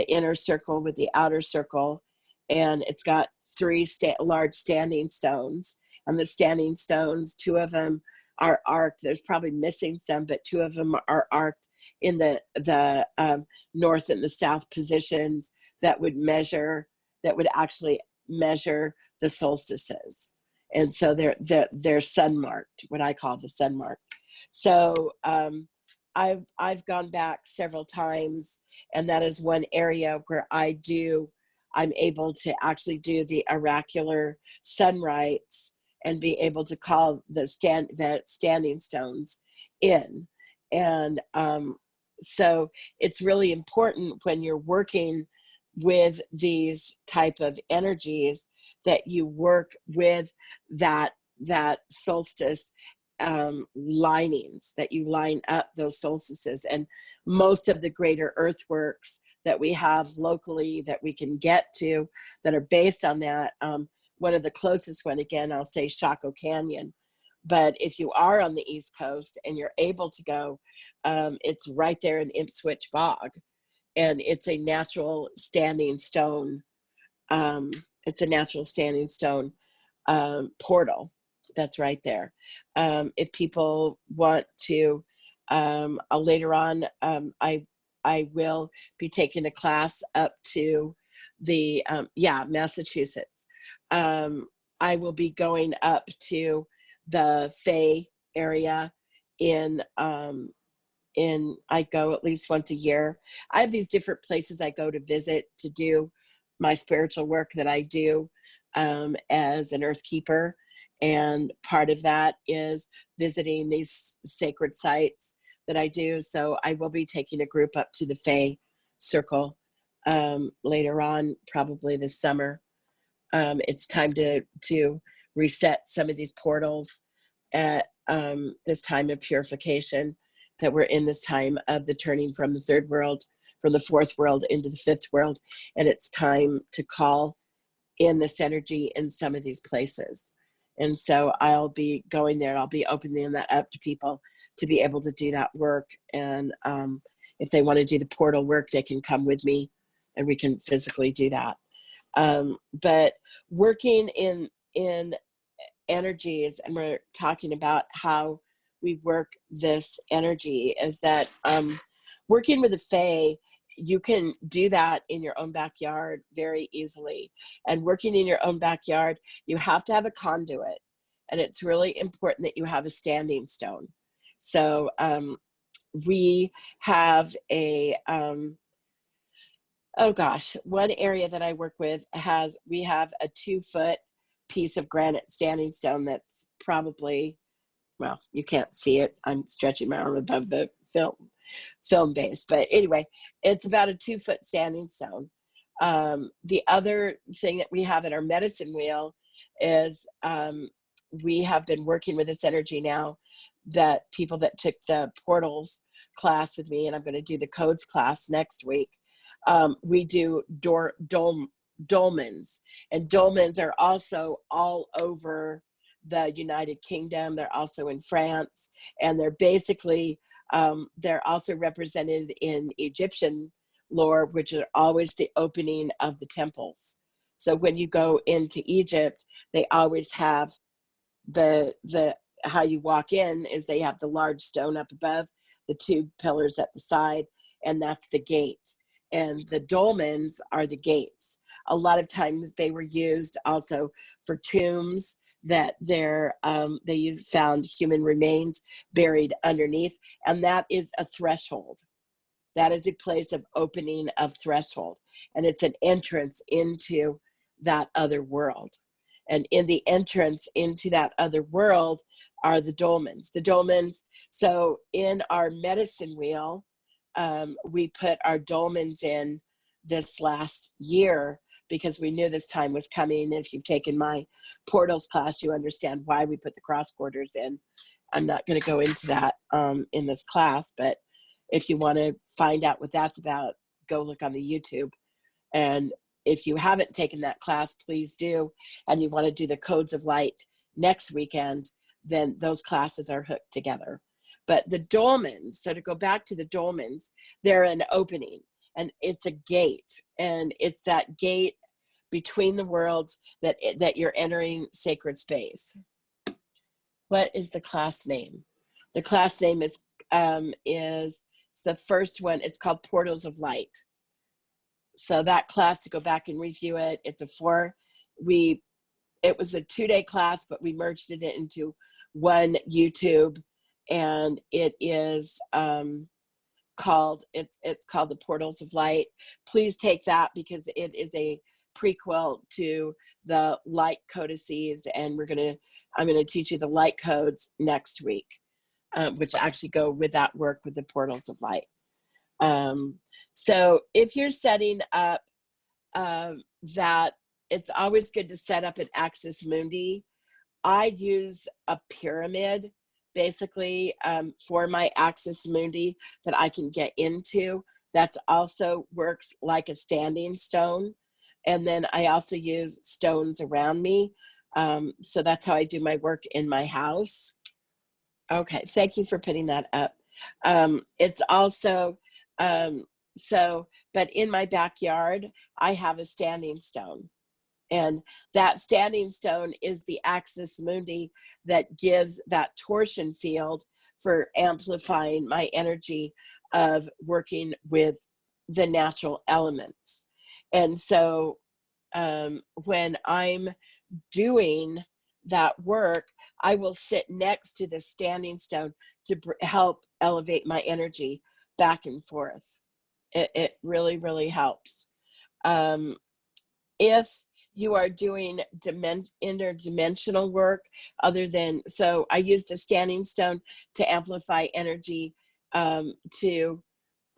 inner circle with the outer circle, and it's got three large standing stones. And the standing stones, two of them are arced. There's probably missing some, but two of them are arced in the north and the south positions that would actually measure the solstices. And so they're sun marked, what I call the sun marked. So I've gone back several times, and that is one area where I'm able to actually do the oracular sun rites and be able to call the standing stones in. And so it's really important when you're working with these type of energies that you work with that solstice linings, that you line up those solstices. And most of the greater earthworks that we have locally that we can get to that are based on that, one of the closest one, again, I'll say Chaco Canyon. But if you are on the East Coast and you're able to go, it's right there in Ipswich Bog, and it's a natural standing stone. Portal. that's right there. If people want to, later on, I will be taking a class up to the, Massachusetts. I will be going up to the Fay area in, I go at least once a year. I have these different places I go to visit to do my spiritual work that I do as an earth keeper. And part of that is visiting these sacred sites that I do. So I will be taking a group up to the Fay Circle later on, probably this summer. It's time to reset some of these portals at this time of purification, that we're in this time of the turning from the third world, from the fourth world into the fifth world. And it's time to call in this energy in some of these places. And so I'll be going there. I'll be opening that up to people to be able to do that work. And if they want to do the portal work, they can come with me and we can physically do that. But working in energies, and we're talking about how we work this energy, is that working with the Fae, you can do that in your own backyard very easily. And working in your own backyard, you have to have a conduit. And it's really important that you have a standing stone. So we have a, one area that I work with we have a 2-foot piece of granite standing stone that's probably, well, you can't see it. I'm stretching my arm above the film base. But anyway, it's about a 2-foot standing stone. The other thing that we have in our medicine wheel is we have been working with this energy now, that people that took the portals class with me, and I'm going to do the codes class next week. We do dolmens, and dolmens are also all over the United Kingdom. They're also in France, and they're basically, they're also represented in Egyptian lore, which are always the opening of the temples. So when you go into Egypt, they always have how you walk in is they have the large stone up above, the 2 pillars at the side, and that's the gate. And the dolmens are the gates. A lot of times they were used also for tombs that they found human remains buried underneath, and that is a threshold. That is a place of opening of threshold, and it's an entrance into that other world. And in the entrance into that other world are the dolmens. The dolmens, so in our medicine wheel, we put our dolmens in this last year because we knew this time was coming. If you've taken my portals class, you understand why we put the cross quarters in. I'm not going to go into that in this class, but if you want to find out what that's about, go look on the YouTube. And if you haven't taken that class, please do. And you want to do the codes of light next weekend, then those classes are hooked together. But the dolmens, so to go back to the dolmens, they're an opening, and it's a gate, and it's that gate between the worlds that you're entering sacred space. What is the class name? The class name is the first one. It's called Portals of Light. So that class, to go back and review it, it was a 2-day class, but we merged it into one YouTube, and it is called the Portals of Light. Please take that, because it is a prequel to the light codices, and I'm gonna teach you the light codes next week, which actually go with that work with the Portals of Light. So if you're setting up that, it's always good to set up an axis mundi. I use a pyramid basically for my axis mundi that I can get into. That's also works like a standing stone. And then I also use stones around me. So that's how I do my work in my house. Okay, thank you for putting that up. It's also, but in my backyard, I have a standing stone. And that standing stone is the axis mundi that gives that torsion field for amplifying my energy of working with the natural elements. And so when I'm doing that work, I will sit next to the standing stone to help elevate my energy back and forth. It really, really helps. If you are doing interdimensional work other than, so I use the standing stone to amplify energy to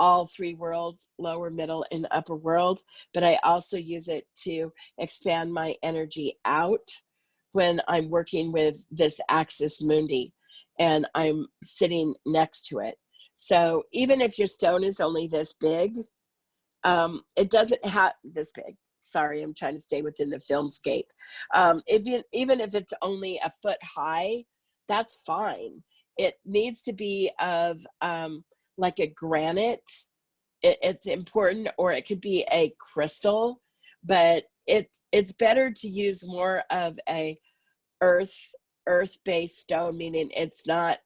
all three worlds, lower, middle, and upper world, but I also use it to expand my energy out when I'm working with this axis mundi and I'm sitting next to it. So even if your stone is only this big, it doesn't have this big. Sorry, I'm trying to stay within the filmscape. Even if it's only a foot high, that's fine. It needs to be of like a granite. It's important, or it could be a crystal, but it's better to use more of a earth-based stone, meaning it's not,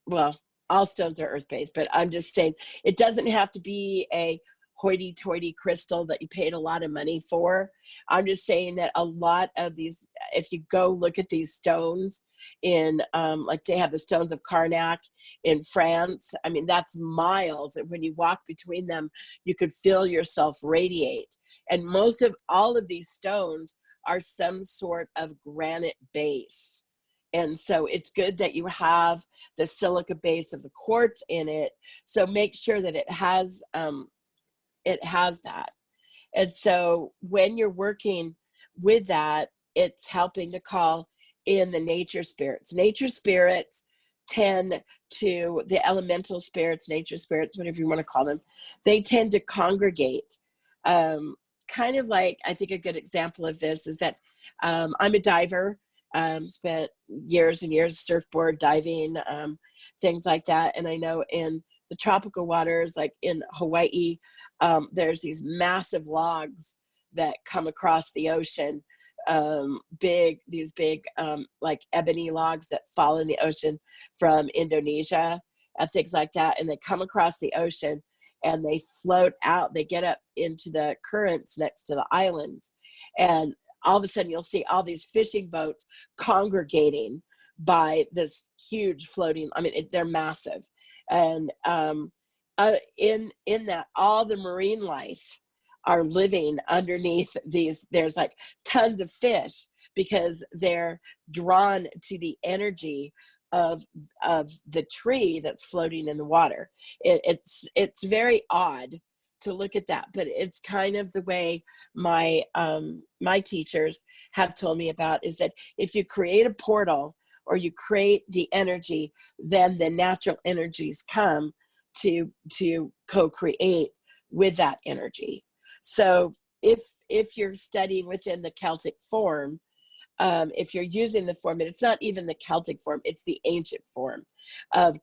well, all stones are earth-based, but I'm just saying it doesn't have to be a hoity-toity crystal that you paid a lot of money for. I'm just saying that a lot of these, if you go look at these stones in, like they have the stones of Karnak in France, I mean, that's miles. And when you walk between them, you could feel yourself radiate. And most of all of these stones are some sort of granite base. And so it's good that you have the silica base of the quartz in it. So make sure that it has that. And so when you're working with that, it's helping to call in the nature spirits. Nature spirits tend to, the elemental spirits, nature spirits, whatever you want to call them, they tend to congregate. Kind of like, I think a good example of this is that I'm a diver, spent years and years surfboard diving, things like that. And I know in the tropical waters, like in Hawaii, there's these massive logs that come across the ocean, these big like ebony logs that fall in the ocean from Indonesia, things like that. And they come across the ocean and they float out, they get up into the currents next to the islands. And all of a sudden you'll see all these fishing boats congregating by this huge floating, I mean, they're massive. And in that, all the marine life are living underneath these, there's like tons of fish because they're drawn to the energy of the tree that's floating in the water. It's very odd to look at that, but it's kind of the way my my teachers have told me about, is that if you create a portal or you create the energy, then the natural energies come to co-create with that energy. So if you're studying within the Celtic form, if you're using the form, and it's not even the Celtic form, it's the ancient form of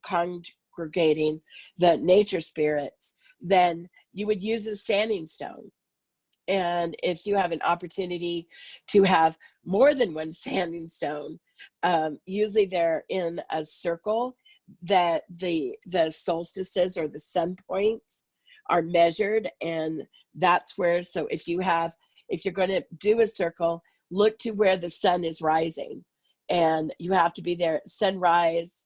congregating the nature spirits, then you would use a standing stone. And if you have an opportunity to have more than one standing stone, usually they're in a circle that the solstices or the sun points are measured, and that's where, so if you're going to do a circle, look to where the sun is rising, and you have to be there at sunrise.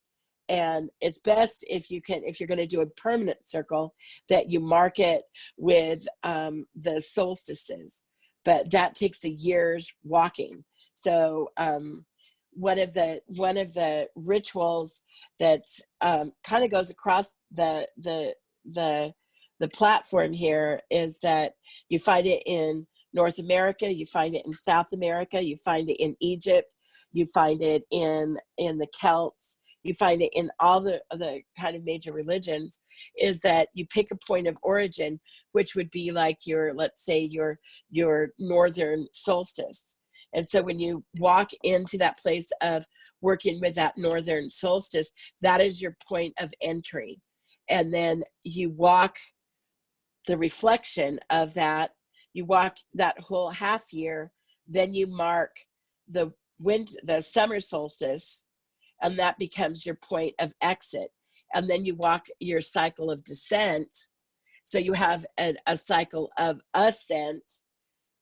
And it's best if you're going to do a permanent circle, that you mark it with the solstices, but that takes a year's walking. So one of the rituals that's kind of goes across the platform here is that you find it in North America, you find it in South America, you find it in Egypt, you find it in the Celts, you find it in all the kind of major religions, is that you pick a point of origin, which would be like your, let's say your northern solstice. And so when you walk into that place of working with that northern solstice, that is your point of entry. And then you walk the reflection of that, you walk that whole half year, then you mark the summer solstice, and that becomes your point of exit. And then you walk your cycle of descent. So you have a cycle of ascent,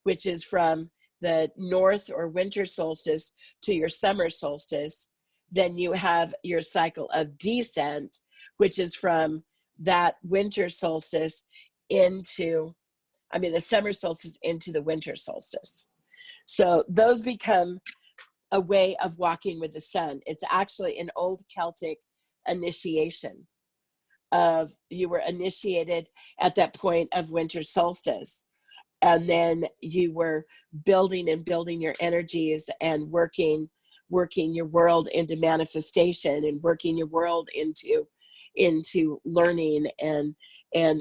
which is from the north or winter solstice to your summer solstice. Then you have your cycle of descent, which is from that winter solstice into, the summer solstice into the winter solstice. So those become a way of walking with the sun. It's actually an old Celtic initiation of, you were initiated at that point of winter solstice. And then you were building and building your energies and working your world into manifestation, and working your world into learning and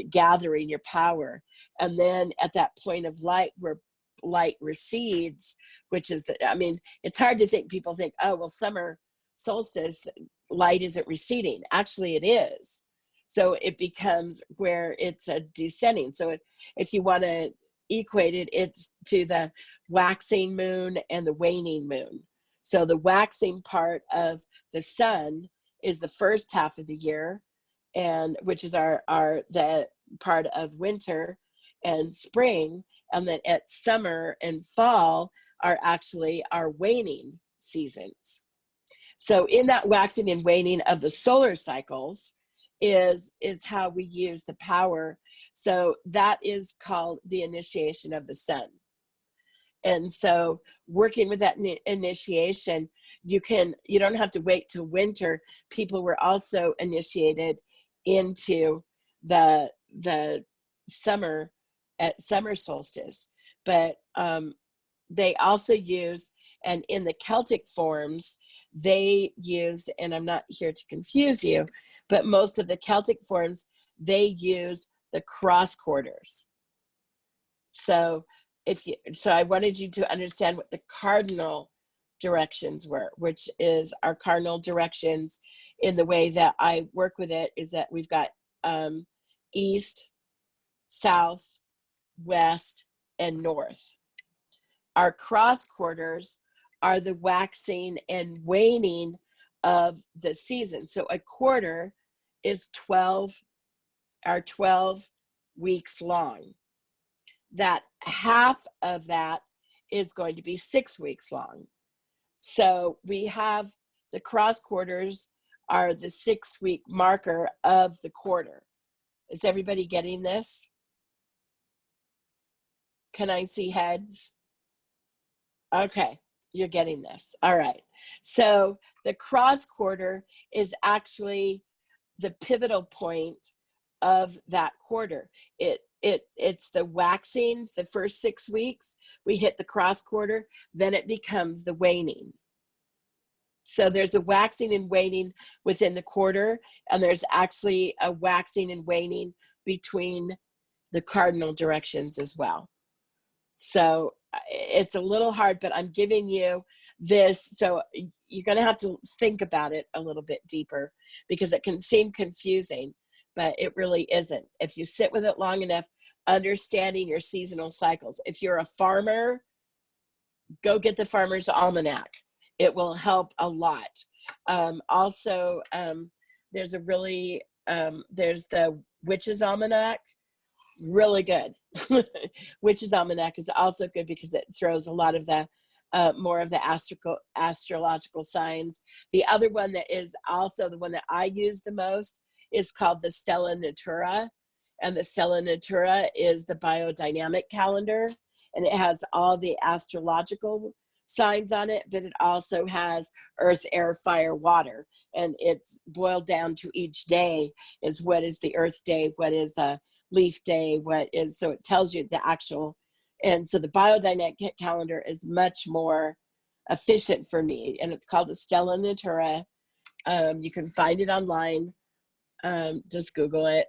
gathering your power. And then at that point of light where light recedes, which is it's hard to think, people think, oh, well, summer solstice light isn't receding. Actually, it is. So it becomes where it's a descending. So if you want to equate it, it's to the waxing moon and the waning moon. So the waxing part of the sun is the first half of the year, and which is the part of winter and spring. And then at summer and fall are actually our waning seasons. So in that waxing and waning of the solar cycles is how we use the power. So that is called the initiation of the sun. And so working with that initiation, you don't have to wait till winter. People were also initiated into the summer at summer solstice, but they also use, and in the Celtic forms, they used, and I'm not here to confuse you, but most of the Celtic forms, they use the cross quarters. So I wanted you to understand what the cardinal directions were, which is our cardinal directions in the way that I work with it, is that we've got east, south, west, and north. Our cross quarters are the waxing and waning of the season. So a quarter is 12 weeks long. That half of that is going to be 6 weeks long. So we have the cross quarters are the 6 week marker of the quarter. Is everybody getting this? Can I see heads? Okay, you're getting this. All right. So the cross quarter is actually the pivotal point of that quarter. It's the waxing, the first 6 weeks, we hit the cross quarter, then it becomes the waning. So there's a waxing and waning within the quarter, and there's actually a waxing and waning between the cardinal directions as well. So it's a little hard, but I'm giving you this. So you're going to have to think about it a little bit deeper, because it can seem confusing, but it really isn't. If you sit with it long enough, understanding your seasonal cycles. If you're a farmer, go get the Farmer's Almanac. It will help a lot. Also, there's the Witch's Almanac, really good. Witch's Almanac is also good because it throws a lot of the more of the astrological signs. The other one that is also the one that I use the most is called the Stella Natura. And the Stella Natura is the biodynamic calendar, and it has all the astrological signs on it, but it also has earth, air, fire, water. And it's boiled down to each day is what is the earth day, what is a leaf day, so it tells you the actual. And so the biodynamic calendar is much more efficient for me, and it's called the Stella Natura. You can find it online. Just Google it.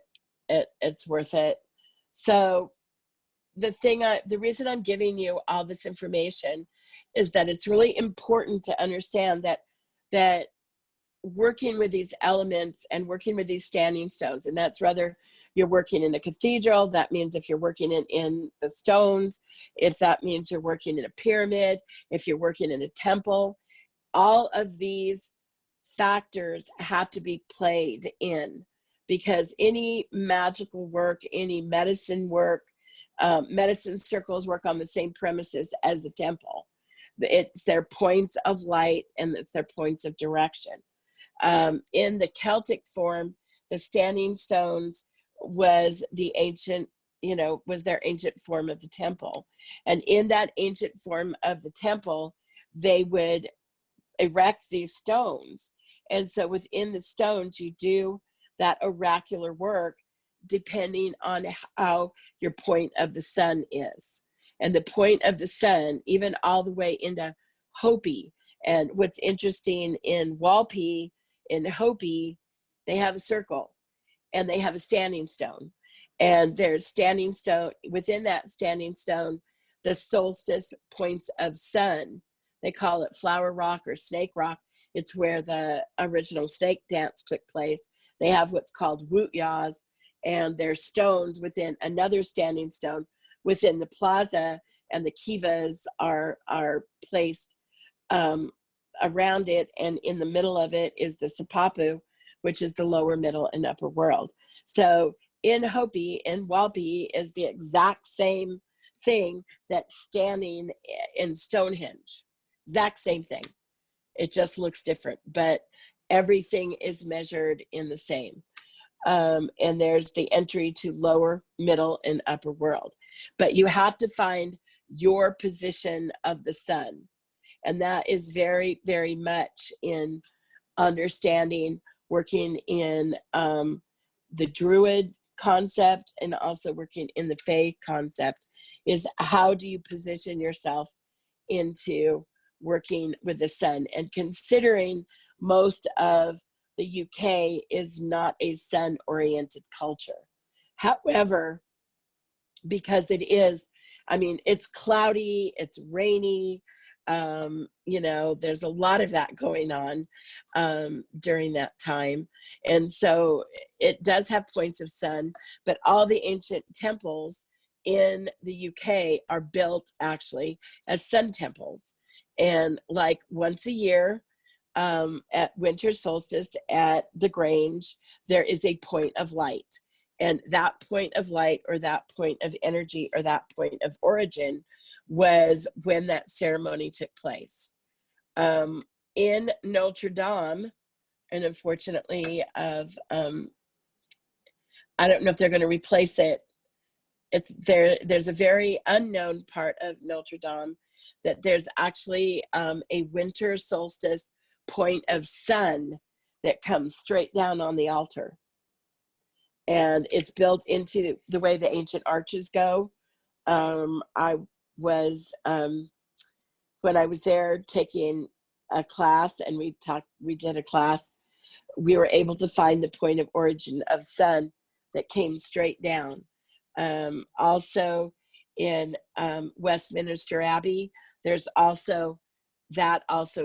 It's worth it. So the reason I'm giving you all this information is that it's really important to understand that working with these elements and working with these standing stones, and that's rather you're working in a cathedral, that means if you're working in the stones, if that means you're working in a pyramid, if you're working in a temple, all of these factors have to be played in, because any magical work, any medicine work, medicine circles work on the same premises as a temple. It's their points of light and it's their points of direction. In the Celtic form, the standing stones was the ancient, was their ancient form of the temple. And in that ancient form of the temple, they would erect these stones. And so within the stones, you do that oracular work depending on how your point of the sun is. And the point of the sun, even all the way into Hopi. And what's interesting in Walpi, in Hopi, they have a circle and they have a standing stone. And there's standing stone, within that standing stone, the solstice points of sun. They call it Flower Rock or Snake Rock. It's where the original snake dance took place. They have what's called Wutyas, and there's stones within another standing stone within the plaza, and the kivas are placed around it, and in the middle of it is the Sipapu, which is the lower, middle, and upper world. So in Hopi, in Walpi, is the exact same thing that's standing in Stonehenge. Exact same thing. It just looks different, but everything is measured in the same. And there's the entry to lower, middle, and upper world. But you have to find your position of the sun. And that is very, very much in understanding, working in the Druid concept and also working in the Fae concept, is how do you position yourself into working with the sun. And considering most of the UK is not a sun-oriented culture. However, because it is, I mean, it's cloudy, it's rainy, there's a lot of that going on during that time. And so it does have points of sun, but all the ancient temples in the UK are built actually as sun temples. And like once a year, at winter solstice at the Grange, there is a point of light. And that point of light, or that point of energy, or that point of origin was when that ceremony took place. In Notre Dame, and unfortunately I don't know if they're going to replace it. There's a very unknown part of Notre Dame that there's actually a winter solstice point of sun that comes straight down on the altar. And it's built into the way the ancient arches go. I was, when I was there taking a class and we did a class, we were able to find the point of origin of sun that came straight down. Also in Westminster Abbey, there's also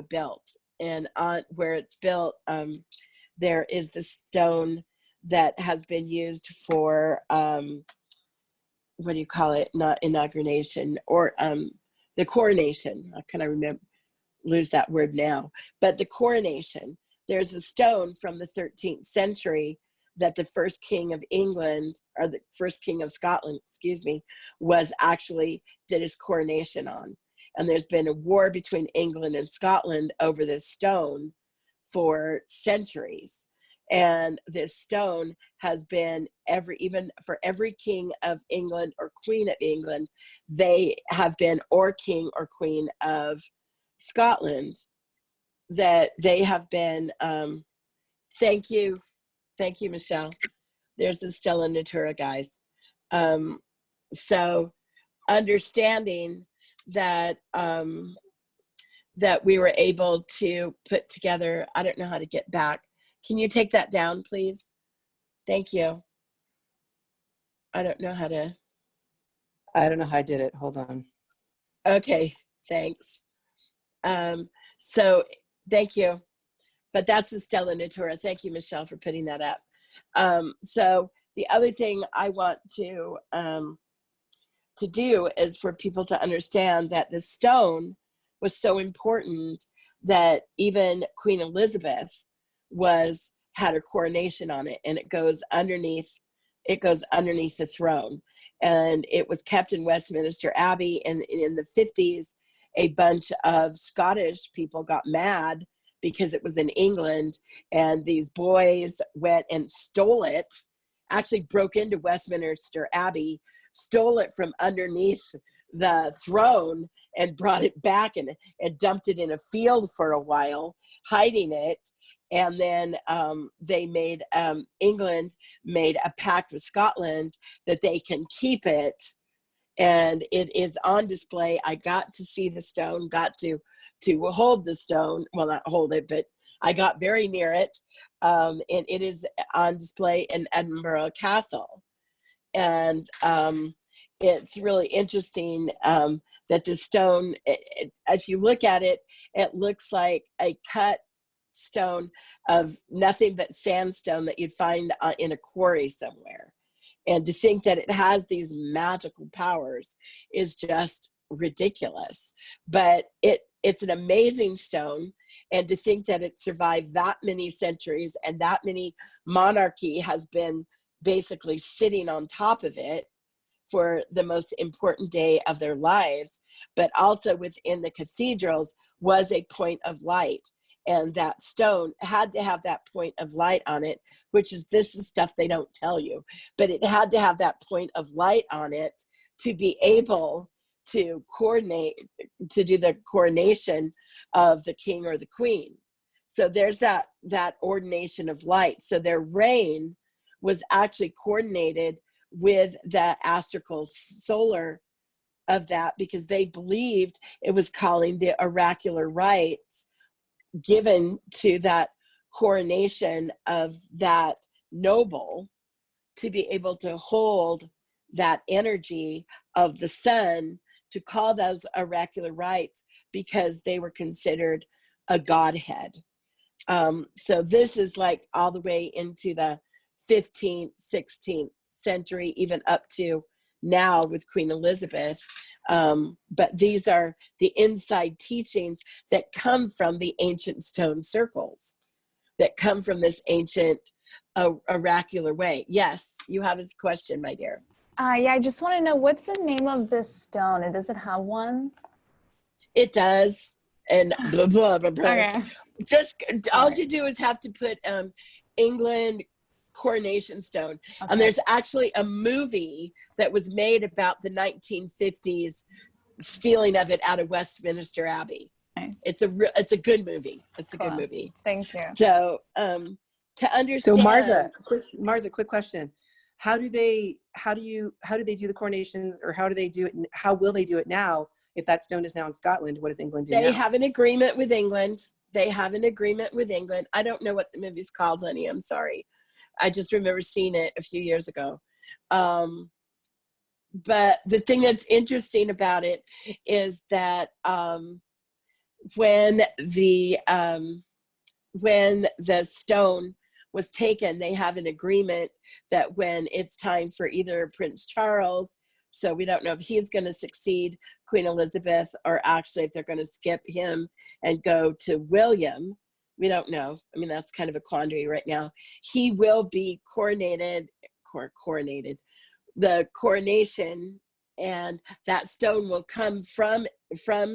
built. And on where it's built, there is the stone that has been used for, what do you call it? Not inauguration, or the coronation. How can I lose that word now? But the coronation, there's a stone from the 13th century that the first king of England, or the first king of Scotland, was actually did his coronation on. And there's been a war between England and Scotland over this stone for centuries. And this stone has been even for every king of England or queen of England, they have been, or king or queen of Scotland, that they have been, thank you, Michelle. There's the Stella Natura, guys. So understanding that, that we were able to put together, I don't know how to get back. Can you take that down, please? Thank you. I don't know how I did it. Hold on. Okay, thanks. So thank you. But that's the Stella Natura. Thank you, Michelle, for putting that up. So the other thing I want to do is for people to understand that the stone was so important that even Queen Elizabeth had her coronation on it, and it goes underneath the throne, and it was kept in Westminster Abbey. And in the 50s, a bunch of Scottish people got mad because it was in England, and these boys went and stole it, actually broke into Westminster Abbey, stole it from underneath the throne and brought it back and dumped it in a field for a while, hiding it. And then England made a pact with Scotland that they can keep it, and it is on display. I got to see the stone, got to hold the stone. Well, not hold it, but I got very near it. And it is on display in Edinburgh Castle. And it's really interesting that the stone, if you look at it, it looks like a cut stone of nothing but sandstone that you'd find in a quarry somewhere. And to think that it has these magical powers is just ridiculous. But it's an amazing stone, and to think that it survived that many centuries and that many monarchy has been basically sitting on top of it for the most important day of their lives, but also within the cathedrals was a point of light. And that stone had to have that point of light on it, this is stuff they don't tell you, but it had to have that point of light on it to be able to coordinate, to do the coronation of the king or the queen. So there's that ordination of light. So their reign was actually coordinated with the astral solar of that, because they believed it was calling the oracular rites given to that coronation of that noble to be able to hold that energy of the sun, to call those oracular rites, because they were considered a godhead. So this is like all the way into the 15th, 16th century, even up to now with Queen Elizabeth. But these are the inside teachings that come from the ancient stone circles, that come from this ancient oracular way. Yes, you have his question, my dear. Yeah, I just want to know, what's the name of this stone, and does it have one? It does, and blah, blah, blah, blah. Okay. Just all you do is have to put England coronation stone. Okay. And there's actually a movie that was made about the 1950s stealing of it out of Westminster Abbey. Nice. It's a good movie. It's a Cool. good movie. Thank you. So to understand. So Marza, quick question. How do they do the coronations, or how do they do it? How will they do it now? If that stone is now in Scotland, what does England do now? They have an agreement with England. I don't know what the movie's called, honey. I'm sorry. I just remember seeing it a few years ago. But the thing that's interesting about it is that when the stone was taken, they have an agreement that when it's time for either Prince Charles, so we don't know if he's going to succeed Queen Elizabeth, or actually if they're going to skip him and go to William. We don't know. I mean, that's kind of a quandary right now. He will be coronated, the coronation, and that stone will come from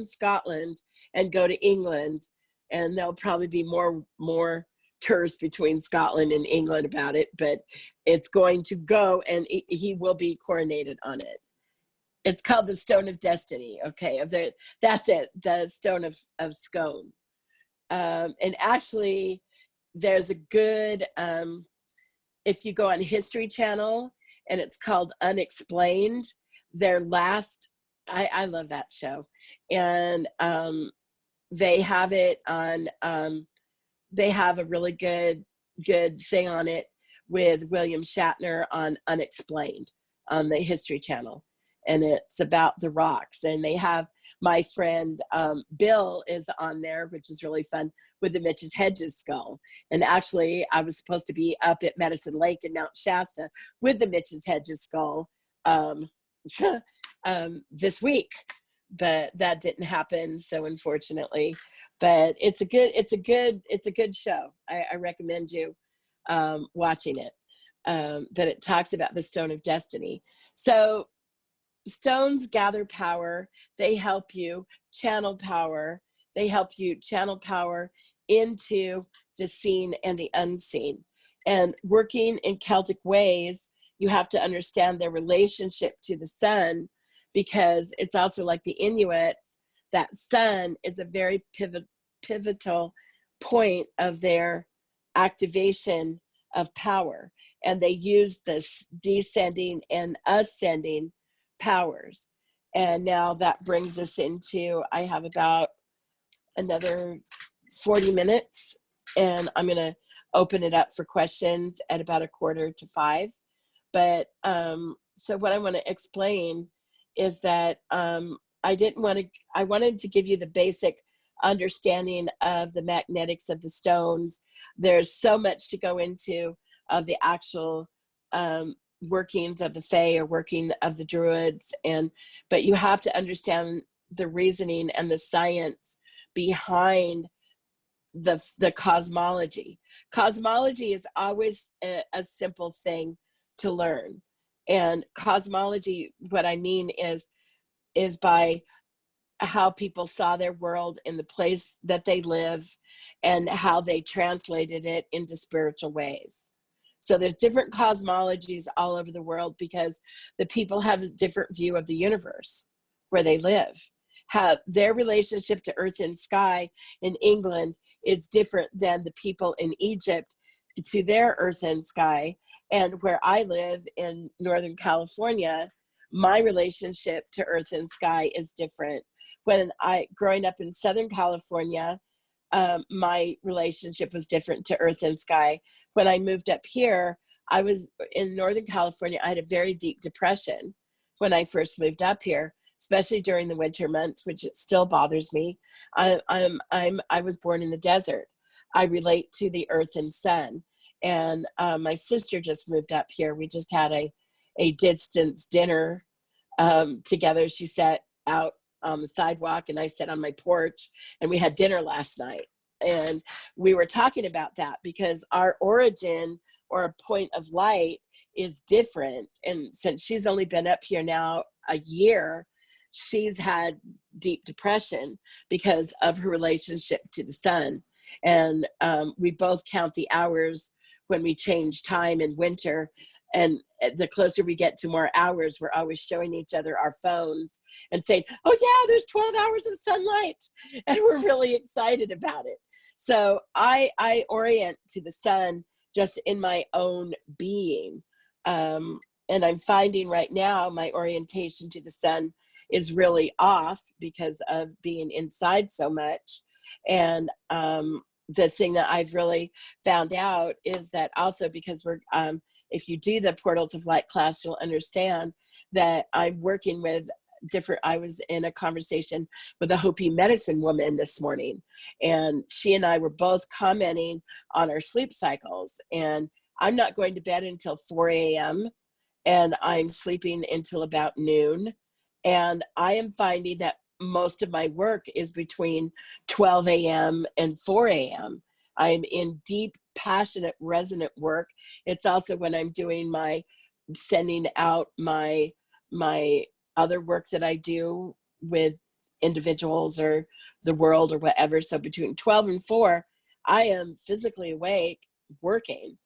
Scotland and go to England, and there'll probably be more terse between Scotland and England about it, but it's going to go, and he will be coronated on it. It's called the Stone of Destiny. Okay, that's it, the Stone of Scone. And actually, there's a good, if you go on History Channel, and it's called Unexplained, their last, I love that show. And they have it on, they have a really good thing on it with William Shatner on Unexplained on the History Channel. And it's about the rocks. And they have my friend Bill is on there, which is really fun, with the Mitch's Hedges skull. And actually, I was supposed to be up at Medicine Lake in Mount Shasta with the Mitch's Hedges skull this week, but that didn't happen, so unfortunately. But it's a good show. I recommend you watching it. But it talks about the Stone of Destiny. So stones gather power. They help you channel power. They help you channel power into the seen and the unseen. And working in Celtic ways, you have to understand their relationship to the sun, because it's also like the Inuits, that sun is a very pivotal point of their activation of power. And they use this descending and ascending powers. And now that brings us into, I have about another 40 minutes, and I'm going to open it up for questions at about 4:45. But so what I want to explain is that I wanted to give you the basic understanding of the magnetics of the stones. There's so much to go into of the actual workings of the Fae or working of the Druids, but you have to understand the reasoning and the science behind the cosmology. Cosmology is always a simple thing to learn. And cosmology, what I mean is by how people saw their world in the place that they live and how they translated it into spiritual ways. So there's different cosmologies all over the world because the people have a different view of the universe where they live. How their relationship to earth and sky in England is different than the people in Egypt to their earth and sky. And where I live in Northern California, my relationship to earth and sky is different. Growing up in Southern California, my relationship was different to earth and sky. When I moved up here, I was in Northern California. I had a very deep depression when I first moved up here, especially during the winter months, which it still bothers me. I was born in the desert. I relate to the earth and sun. And my sister just moved up here. We just had a distance dinner together. She sat out on the sidewalk and I sat on my porch, and we had dinner last night. And we were talking about that because our origin or a point of light is different. And since she's only been up here now a year, she's had deep depression because of her relationship to the sun. And we both count the hours when we change time in winter. And the closer we get to more hours, we're always showing each other our phones and saying, oh yeah, there's 12 hours of sunlight. And we're really excited about it. So I orient to the sun just in my own being. And I'm finding right now my orientation to the sun is really off because of being inside so much. And the thing that I've really found out is that also because if you do the Portals of Light class, you'll understand that I'm working with I was in a conversation with a Hopi medicine woman this morning, and she and I were both commenting on our sleep cycles. And I'm not going to bed until 4 a.m. and I'm sleeping until about noon. And I am finding that most of my work is between 12 a.m. and 4 a.m. I'm in deep, passionate, resonant work. It's also when I'm doing sending out my other work that I do with individuals or the world or whatever. So between 12 and 4, I am physically awake working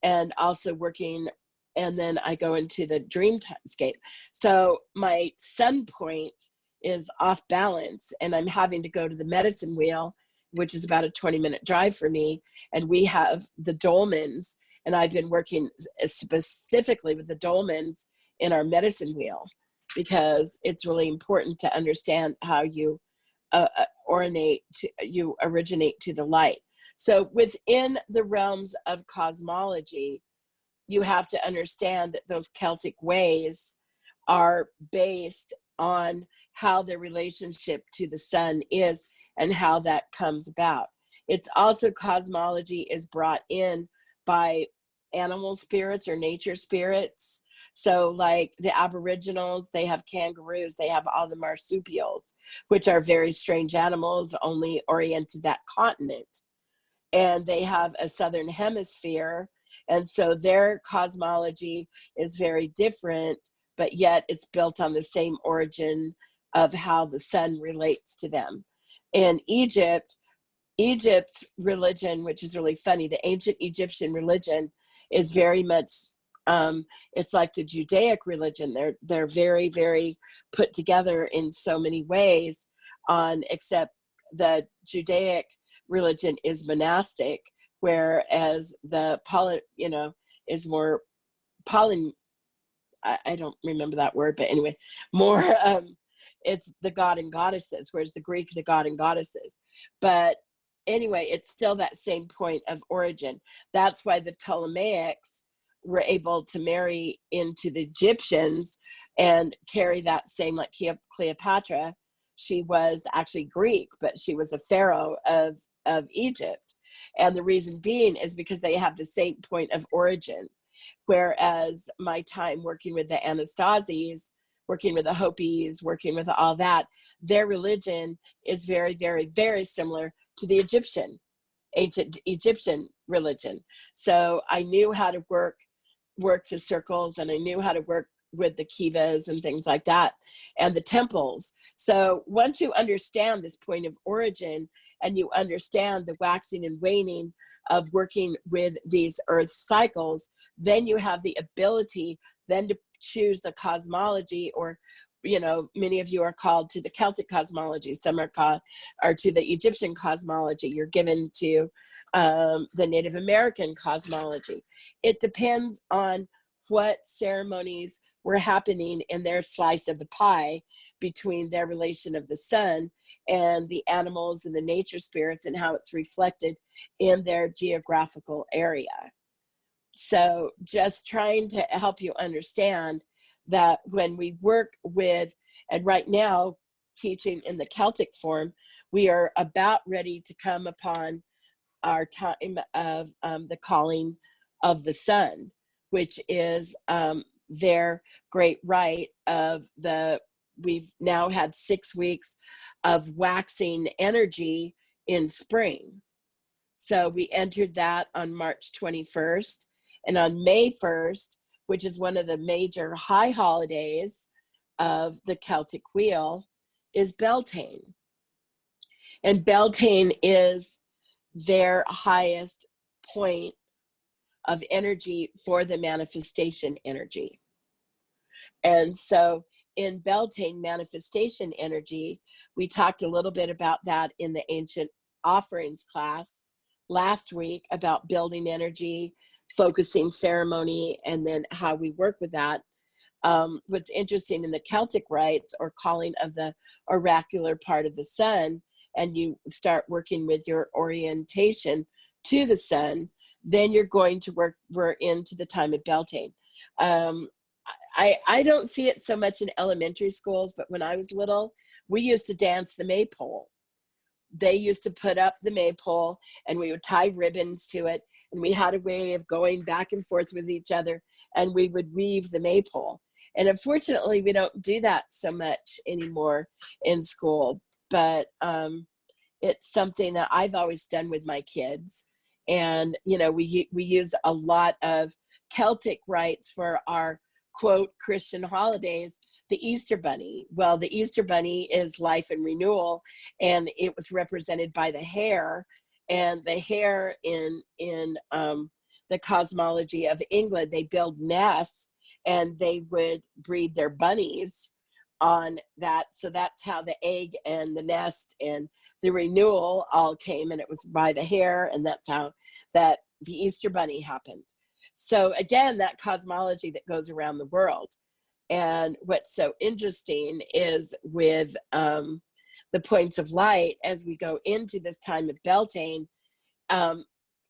and also working. And then I go into the dreamscape. So my sun point is off balance, and I'm having to go to the medicine wheel, which is about a 20-minute drive for me. And we have the Dolmens, and I've been working specifically with the Dolmens in our medicine wheel because it's really important to understand how you originate to the light. So within the realms of cosmology, you have to understand that those Celtic ways are based on how their relationship to the sun is and how that comes about. It's also cosmology is brought in by animal spirits or nature spirits. So like the Aboriginals, they have kangaroos, they have all the marsupials, which are very strange animals, only oriented that continent. And they have a southern hemisphere. And so their cosmology is very different, but yet it's built on the same origin of how the sun relates to them. In Egypt's religion, which is really funny, the ancient Egyptian religion is very much, it's like the Judaic religion. They're very, very put together in so many ways, except the Judaic religion is monastic, whereas the is more I don't remember that word, but anyway, more it's the god and goddesses, whereas the Greek, the god and goddesses. But anyway, it's still that same point of origin. That's why the Ptolemaics were able to marry into the Egyptians and carry that same, like Cleopatra. She was actually Greek, but she was a pharaoh of Egypt. And the reason being is because they have the same point of origin. Whereas my time working with the Anastasis, working with the Hopis, working with all that, their religion is very, very, very similar to the ancient Egyptian religion. So I knew how to work the circles, and I knew how to work with the kivas and things like that, and the temples. So once you understand this point of origin, and you understand the waxing and waning of working with these earth cycles, then you have the ability then to choose the cosmology, or many of you are called to the Celtic cosmology, some are called or to the Egyptian cosmology, you're given to the Native American cosmology. It depends on what ceremonies were happening in their slice of the pie between their relation of the sun and the animals and the nature spirits, and how it's reflected in their geographical area. So just trying to help you understand that when we work with, and right now teaching in the Celtic form, we are about ready to come upon our time of the calling of the sun, which is their great rite of we've now had 6 weeks of waxing energy in spring. So we entered that on March 21st, and on May 1st, which is one of the major high holidays of the Celtic wheel, is Beltane. And Beltane is their highest point of energy for the manifestation energy. And so in Beltane manifestation energy, we talked a little bit about that in the ancient offerings class last week, about building energy, focusing ceremony, and then how we work with that. What's interesting in the Celtic rites, or calling of the oracular part of the sun, and you start working with your orientation to the sun, then you're going to we're into the time of Beltane. I don't see it so much in elementary schools, but when I was little, we used to dance the maypole. They used to put up the maypole, and we would tie ribbons to it, and we had a way of going back and forth with each other, and we would weave the maypole. And unfortunately, we don't do that so much anymore in school, but it's something that I've always done with my kids. And we use a lot of Celtic rites for our quote Christian holidays. The Easter Bunny. Well, the Easter Bunny is life and renewal, and it was represented by the hare. And the hare in the cosmology of England, they build nests, and they would breed their bunnies on that. So that's how the egg and the nest and the renewal all came, and it was by the hare, and that's how that the Easter Bunny happened. So again, that cosmology that goes around the world. And what's so interesting is with the points of light, as we go into this time of Beltane,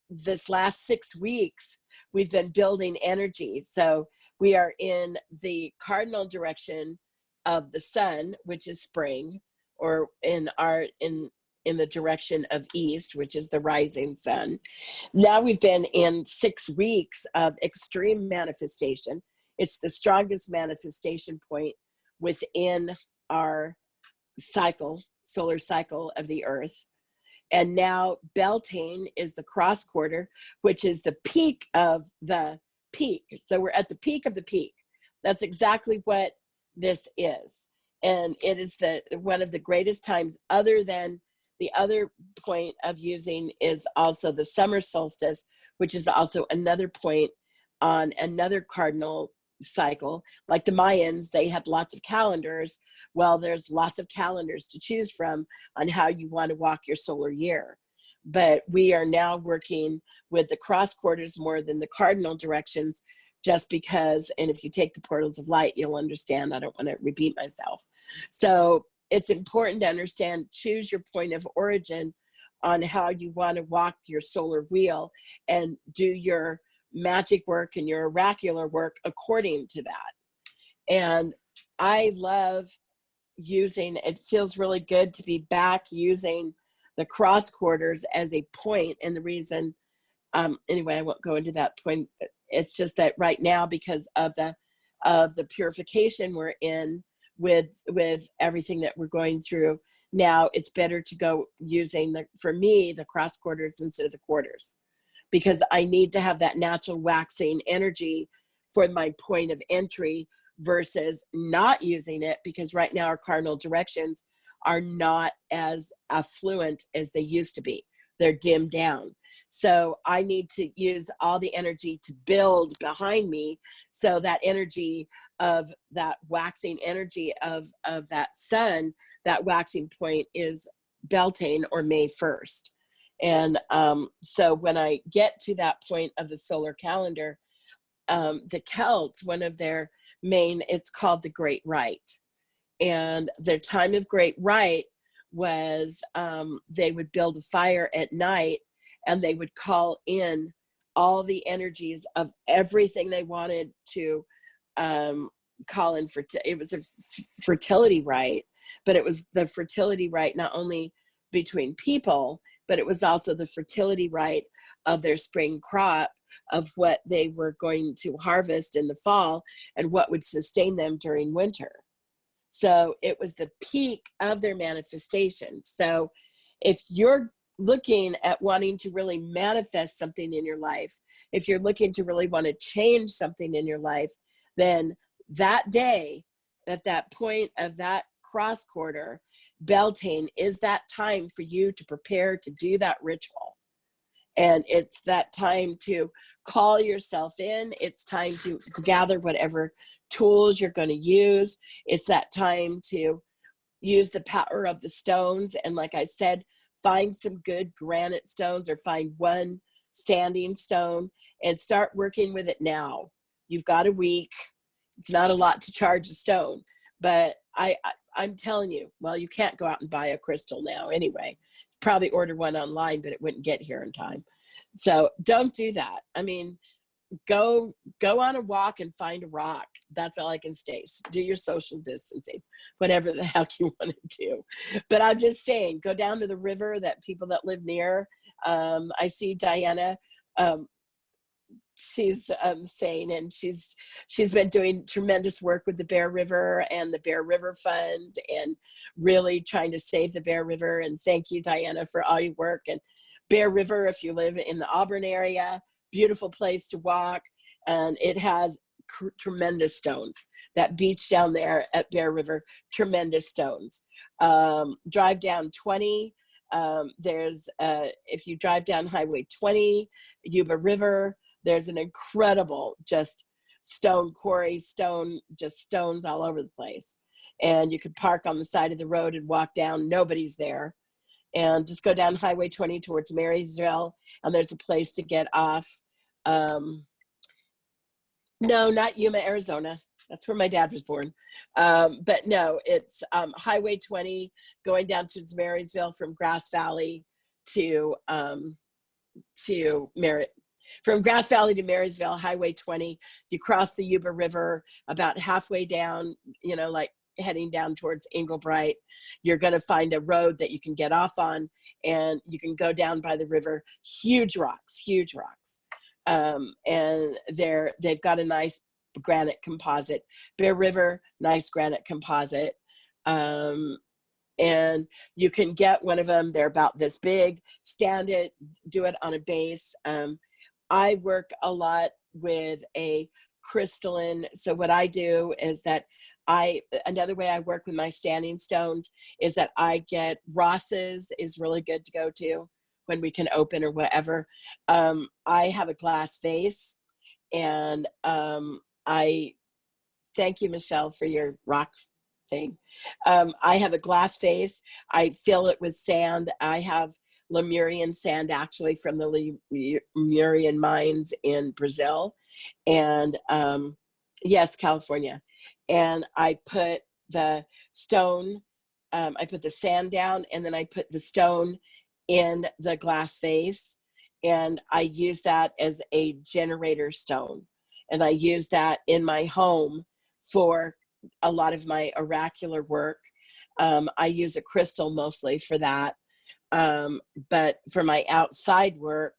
this last 6 weeks, we've been building energy. So we are in the Cardinal Direction of the sun, which is spring, or in the direction of east, which is the rising sun. Now we've been in 6 weeks of extreme manifestation. It's the strongest manifestation point within our cycle, solar cycle of the earth. And now Beltane is the cross quarter, which is the peak of the peak. So we're at the peak of the peak. That's exactly what this is. And it is one of the greatest times, other than the other point of using is also the summer solstice, which is also another point on another cardinal cycle. Like the Mayans, they had lots of calendars. Well, there's lots of calendars to choose from on how you want to walk your solar year. But we are now working with the cross quarters more than the cardinal directions, just because, and if you take the portals of light, you'll understand. I don't want to repeat myself. So it's important to understand, choose your point of origin on how you want to walk your solar wheel and do your magic work and your oracular work according to that. And I love using, it feels really good to be back using the cross quarters as a point. And the reason, anyway, I won't go into that point. It's just that right now, because of the purification we're in with everything that we're going through now, it's better to go using for me, the cross quarters instead of the quarters, because I need to have that natural waxing energy for my point of entry versus not using it, because right now our cardinal directions are not as affluent as they used to be. They're dimmed down. So I need to use all the energy to build behind me. So that energy of that waxing energy of that sun, that waxing point is Beltane, or May 1st. And so when I get to that point of the solar calendar, the Celts, one of their main, it's called the Great Rite. And their time of Great Rite was they would build a fire at night, and they would call in all the energies of everything they wanted to call in for. It was a fertility rite, but it was the fertility rite not only between people, but it was also the fertility rite of their spring crop, of what they were going to harvest in the fall and what would sustain them during winter. So it was the peak of their manifestation. So if you're looking at wanting to really manifest something in your life, if you're looking to really want to change something in your life, then that day, at that point of that cross quarter, Beltane is that time for you to prepare to do that ritual. And it's that time to call yourself in. It's time to gather whatever tools you're going to use. It's that time to use the power of the stones. And like I said, find some good granite stones, or find one standing stone and start working with it now. You've got a week. It's not a lot to charge a stone, but I'm telling you, well, you can't go out and buy a crystal now anyway. Probably order one online, but it wouldn't get here in time. So don't do that. I mean, go on a walk and find a rock. That's all I can say. Do your social distancing, whatever the heck you want to do. But I'm just saying, go down to the river that people that live near. I see Diana. She's saying, and she's been doing tremendous work with the Bear River and the Bear River Fund, and really trying to save the Bear River. And thank you, Diana, for all your work. And Bear River, if you live in the Auburn area, beautiful place to walk, and it has tremendous stones. That beach down there at Bear River, tremendous stones. Drive down 20. There's if you drive down Highway 20, Yuba River, there's an incredible just stone quarry, just stones all over the place. And you could park on the side of the road and walk down. Nobody's there. And just go down Highway 20 towards Marysville, and there's a place to get off. No, not Yuma, Arizona. That's where my dad was born. But no, it's Highway 20 going down towards Marysville from Grass Valley to from Grass Valley to Marysville, Highway 20. You cross the Yuba River about halfway down, like heading down towards Inglebright, you're going to find a road that you can get off on, and you can go down by the river. Huge rocks. And they've got a nice granite composite. Bear River, nice granite composite. And you can get one of them. They're about this big. Stand it, do it on a base. I work a lot with a crystalline. So what I do is that another way I work with my standing stones is that I get Ross's is really good to go to when we can open or whatever. I have a glass vase, and I thank you, Michelle, for your rock thing. I have a glass vase. I fill it with sand. I have Lemurian sand, actually, from the Lemurian mines in Brazil, and yes, California. And I put the stone, I put the sand down, and then I put the stone in the glass vase, and I use that as a generator stone. And I use that in my home for a lot of my oracular work. I use a crystal mostly for that. But for my outside work,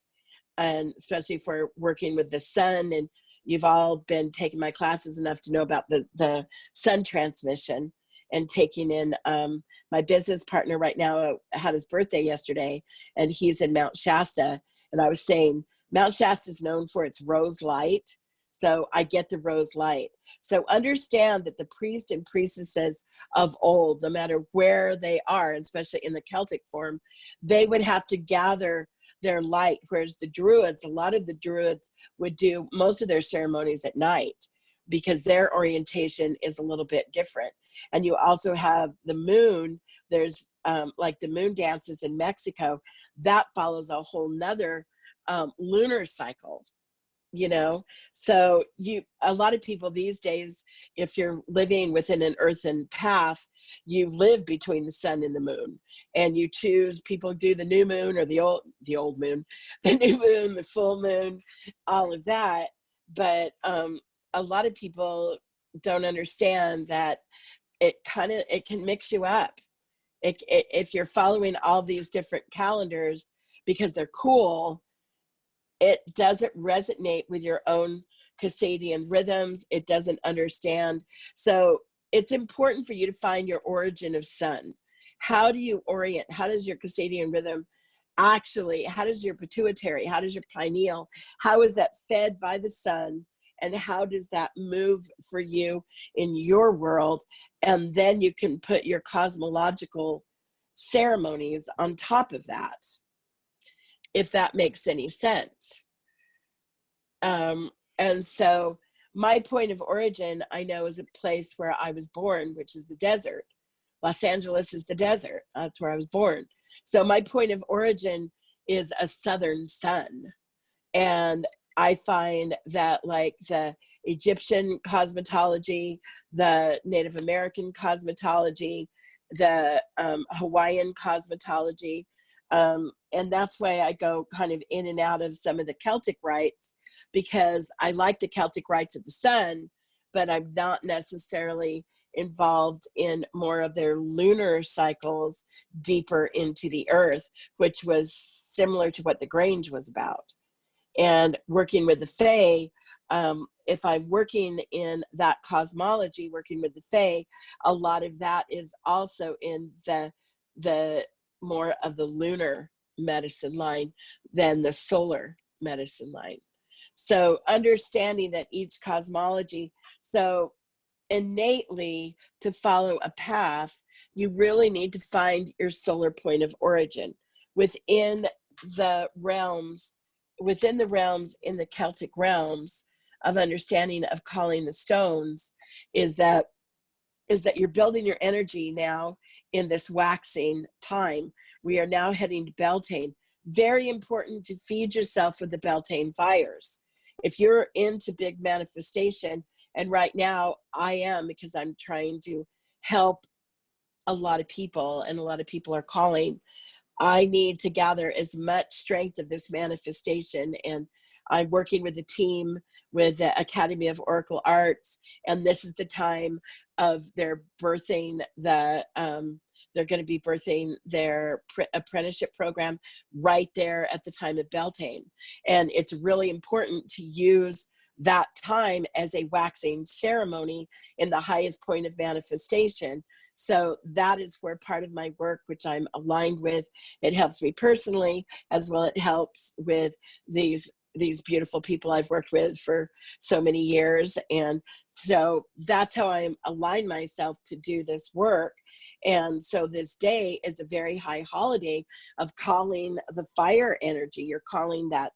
and especially for working with the sun, and you've all been taking my classes enough to know about the sun transmission, and taking in, my business partner right now had his birthday yesterday, and he's in Mount Shasta. And I was saying, Mount Shasta is known for its rose light. So I get the rose light. So understand that the priest and priestesses of old, no matter where they are, especially in the Celtic form, they would have to gather their light, whereas the Druids, a lot of the Druids would do most of their ceremonies at night because their orientation is a little bit different. And you also have the moon. There's like the moon dances in Mexico, that follows a whole nother lunar cycle. You know, so a lot of people these days, if you're living within an earthen path, you live between the sun and the moon, and you choose, people do the new moon or the old moon, the new moon, the full moon, all of that. But a lot of people don't understand that it can mix you up. If you're following all these different calendars because they're cool, it doesn't resonate with your own circadian rhythms. It doesn't understand. So it's important for you to find your origin of sun. How do you orient? How does your circadian rhythm actually, how does your pituitary, how does your pineal, how is that fed by the sun? And how does that move for you in your world? And then you can put your cosmological ceremonies on top of that, if that makes any sense. And so my point of origin, I know, is a place where I was born, which is the desert. Los Angeles is the desert. That's where I was born. So my point of origin is a southern sun. And I find that, like the Egyptian cosmology, the Native American cosmology, the Hawaiian cosmology, and that's why I go kind of in and out of some of the Celtic rites, because I like the Celtic rites of the sun, but I'm not necessarily involved in more of their lunar cycles deeper into the earth, which was similar to what the Grange was about. And working with the Fae, if I'm working in that cosmology, working with the Fae, a lot of that is also in the more of the lunar medicine line than the solar medicine line. So understanding that each cosmology, so innately to follow a path, you really need to find your solar point of origin within the realms, in the Celtic realms of understanding of calling the stones, is that you're building your energy now in this waxing time. We are now heading to Beltane. Very important to feed yourself with the Beltane fires. If you're into big manifestation, and right now I am, because I'm trying to help a lot of people, and a lot of people are calling, I need to gather as much strength of this manifestation. And I'm working with a team with the Academy of Oracle Arts, and this is the time of their birthing they're going to be birthing their apprenticeship program right there at the time of Beltane. And it's really important to use that time as a waxing ceremony in the highest point of manifestation. So that is where part of my work, which I'm aligned with, it helps me personally, as well it helps with these beautiful people I've worked with for so many years. And so that's how I align myself to do this work. And so this day is a very high holiday of calling the fire energy. You're calling that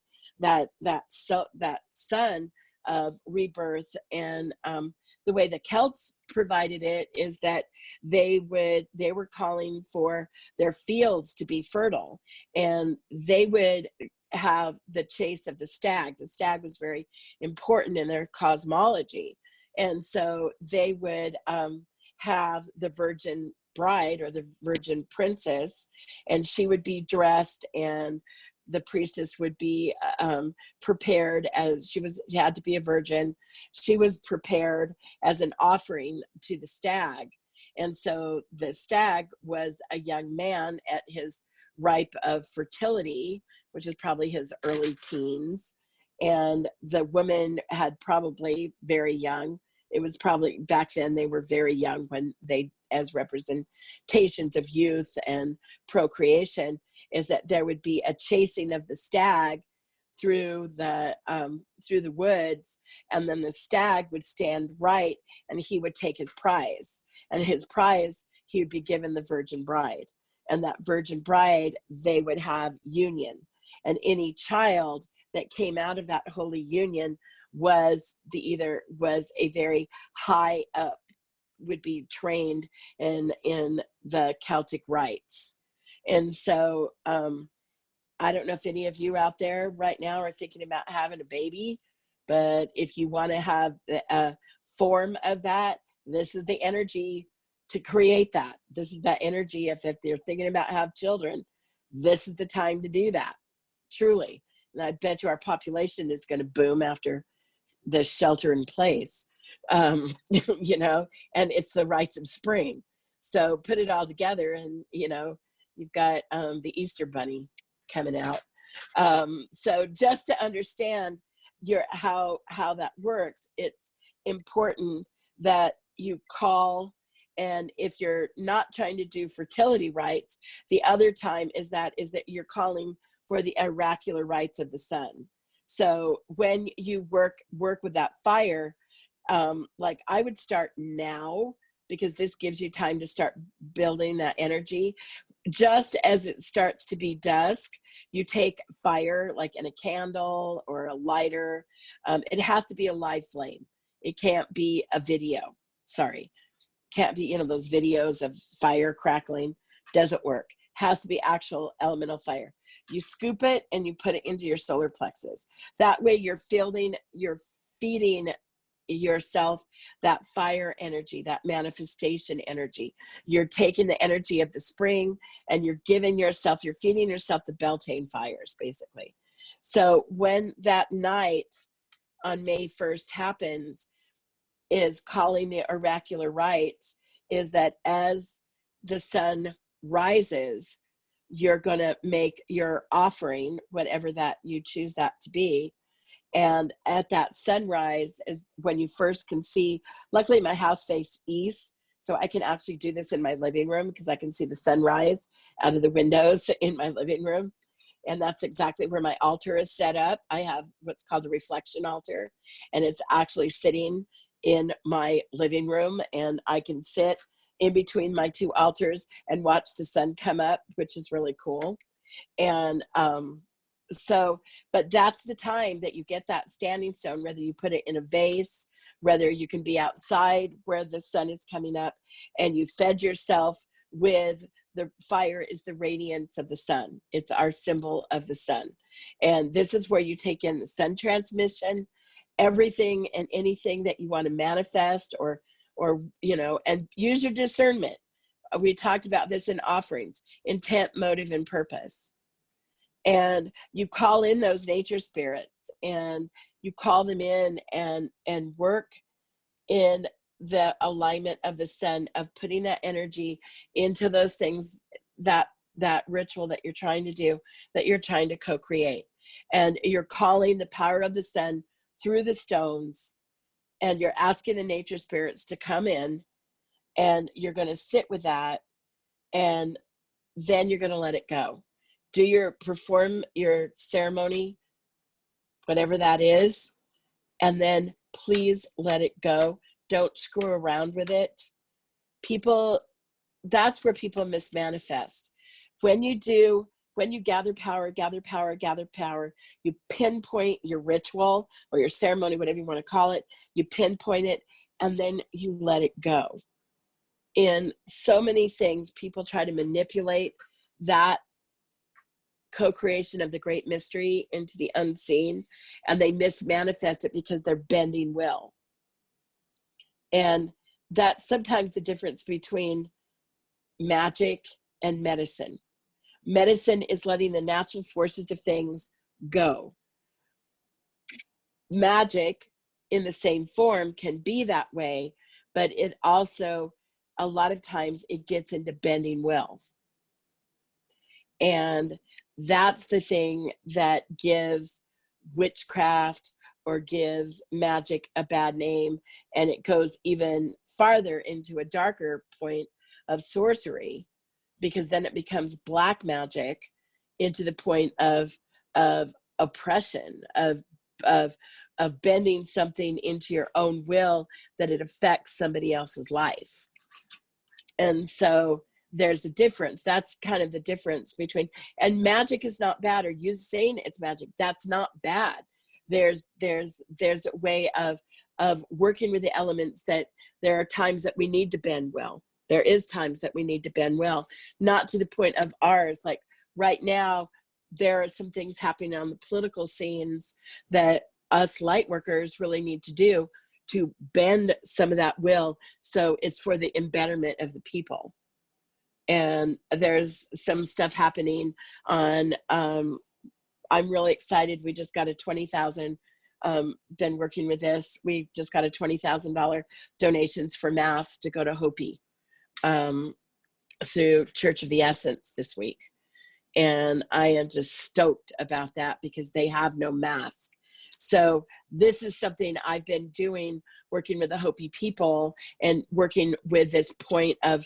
sun of rebirth. And the way the Celts provided it is that they were calling for their fields to be fertile, and they would have the chase of the stag. The stag was very important in their cosmology. And so they would have the virgin bride or the virgin princess, and she would be dressed, and the priestess would be prepared as she had to be a virgin. She was prepared as an offering to the stag. And so the stag was a young man at his ripe of fertility, which is probably his early teens. And the woman had probably very young. It was probably back then they were very young when they, as representations of youth and procreation, is that there would be a chasing of the stag through the woods, and then the stag would stand right, and he would take his prize, and his prize he would be given the virgin bride, and that virgin bride they would have union, and any child that came out of that holy union was a very high up, would be trained in the Celtic rites. And so I don't know if any of you out there right now are thinking about having a baby, but if you want to have a form of that, this is the energy to create that. This is that energy. If they're thinking about have children, this is the time to do that, truly. And I bet you our population is going to boom after the shelter in place, you know, and it's the rites of spring. So put it all together, and, you know, you've got the Easter bunny coming out. So just to understand how that works, it's important that you call. And if you're not trying to do fertility rites, the other time is that you're calling for the oracular rites of the sun. So when you work with that fire, like I would start now, because this gives you time to start building that energy. Just as it starts to be dusk, you take fire, like in a candle or a lighter. It has to be a live flame. It can't be a video. Sorry. Can't be, you know, those videos of fire crackling. Doesn't work. Has to be actual elemental fire. You scoop it and you put it into your solar plexus. That way you're feeding yourself that fire energy, that manifestation energy. You're taking the energy of the spring and you're feeding yourself the Beltane fires, basically. So when that night on May 1st happens, is calling the oracular rites, is that as the sun rises, you're going to make your offering, whatever that you choose that to be. And at that sunrise is when you first can see. Luckily my house faces east, so I can actually do this in my living room because I can see the sunrise out of the windows in my living room. And that's exactly where my altar is set up. I have what's called a reflection altar, and it's actually sitting in my living room, and I can sit in between my two altars and watch the sun come up, which is really cool. And but that's the time that you get that standing stone, whether you put it in a vase, whether you can be outside where the sun is coming up, and you fed yourself with the fire is the radiance of the sun. It's our symbol of the sun. And this is where you take in the sun transmission, everything and anything that you want to manifest or, you know, and use your discernment. we talked about this in offerings: intent, motive, and purpose. And you call in those nature spirits, and you call them in and work in the alignment of the sun, of putting that energy into those things, that ritual that you're trying to do, that you're trying to co-create. And you're calling the power of the sun through the stones, and you're asking the nature spirits to come in, and you're going to sit with that, and then you're going to let it go. Perform your ceremony, whatever that is, and then please let it go. Don't screw around with it. That's where people mismanifest. When you gather power, you pinpoint your ritual or your ceremony, whatever you want to call it, you pinpoint it, and then you let it go. In so many things, people try to manipulate that co-creation of the great mystery into the unseen, and they mismanifest it because they're bending will. And that's sometimes the difference between magic and medicine. Medicine is letting the natural forces of things go. Magic, in the same form, can be that way, but it also, a lot of times, it gets into bending will. And that's the thing that gives witchcraft or gives magic a bad name. And it goes even farther into a darker point of sorcery, because then it becomes black magic, into the point of oppression, of bending something into your own will, that it affects somebody else's life. And so there's the difference. That's kind of the difference between, and magic is not bad, or you saying it's magic, that's not bad. There's a way of working with the elements, that there are times that we need to bend well. There is times that we need to bend well, not to the point of ours. Like right now, there are some things happening on the political scenes that us light workers really need to do to bend some of that will, so it's for the embetterment of the people. And there's some stuff happening on, I'm really excited. We just got a $20,000, been working with this. We just got a $20,000 donations for Mass to go to Hopi through Church of the Essence this week. And I am just stoked about that, because they have no Mass. So this is something I've been doing, working with the Hopi people, and working with this point of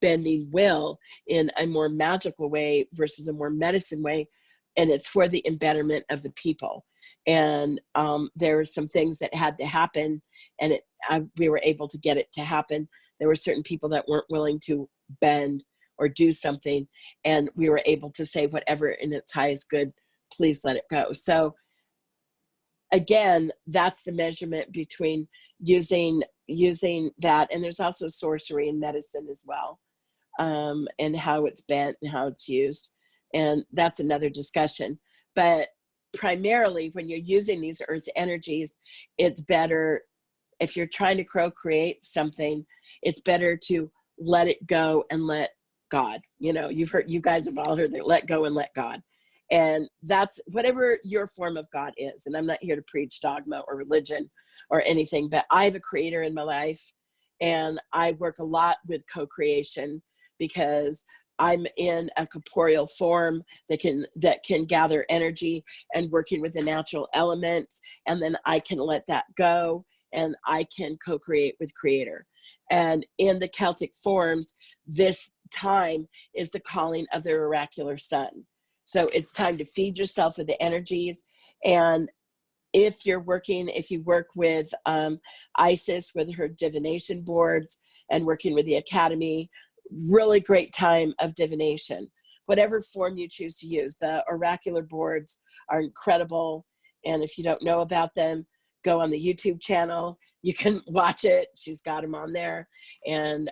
bending will in a more magical way versus a more medicine way. And it's for the embetterment of the people. And there were some things that had to happen, and we were able to get it to happen. There were certain people that weren't willing to bend or do something, and we were able to say, whatever in its highest good, please let it go. So again, that's the measurement between using that. And there's also sorcery and medicine as well, and how it's bent and how it's used. And that's another discussion. But primarily, when you're using these earth energies, it's better, if you're trying to co-create something, it's better to let it go and let God. You guys have all heard that, let go and let God. And that's whatever your form of God is. And I'm not here to preach dogma or religion or anything, but I have a creator in my life, and I work a lot with co-creation, because I'm in a corporeal form that can gather energy and working with the natural elements. And then I can let that go, and I can co-create with creator. And in the Celtic forms, this time is the calling of the oracular sun. So it's time to feed yourself with the energies. And if you work with Isis with her divination boards, and working with the academy, really great time of divination, whatever form you choose to use. The oracular boards are incredible. And if you don't know about them, go on the YouTube channel. You can watch it. She's got them on there. And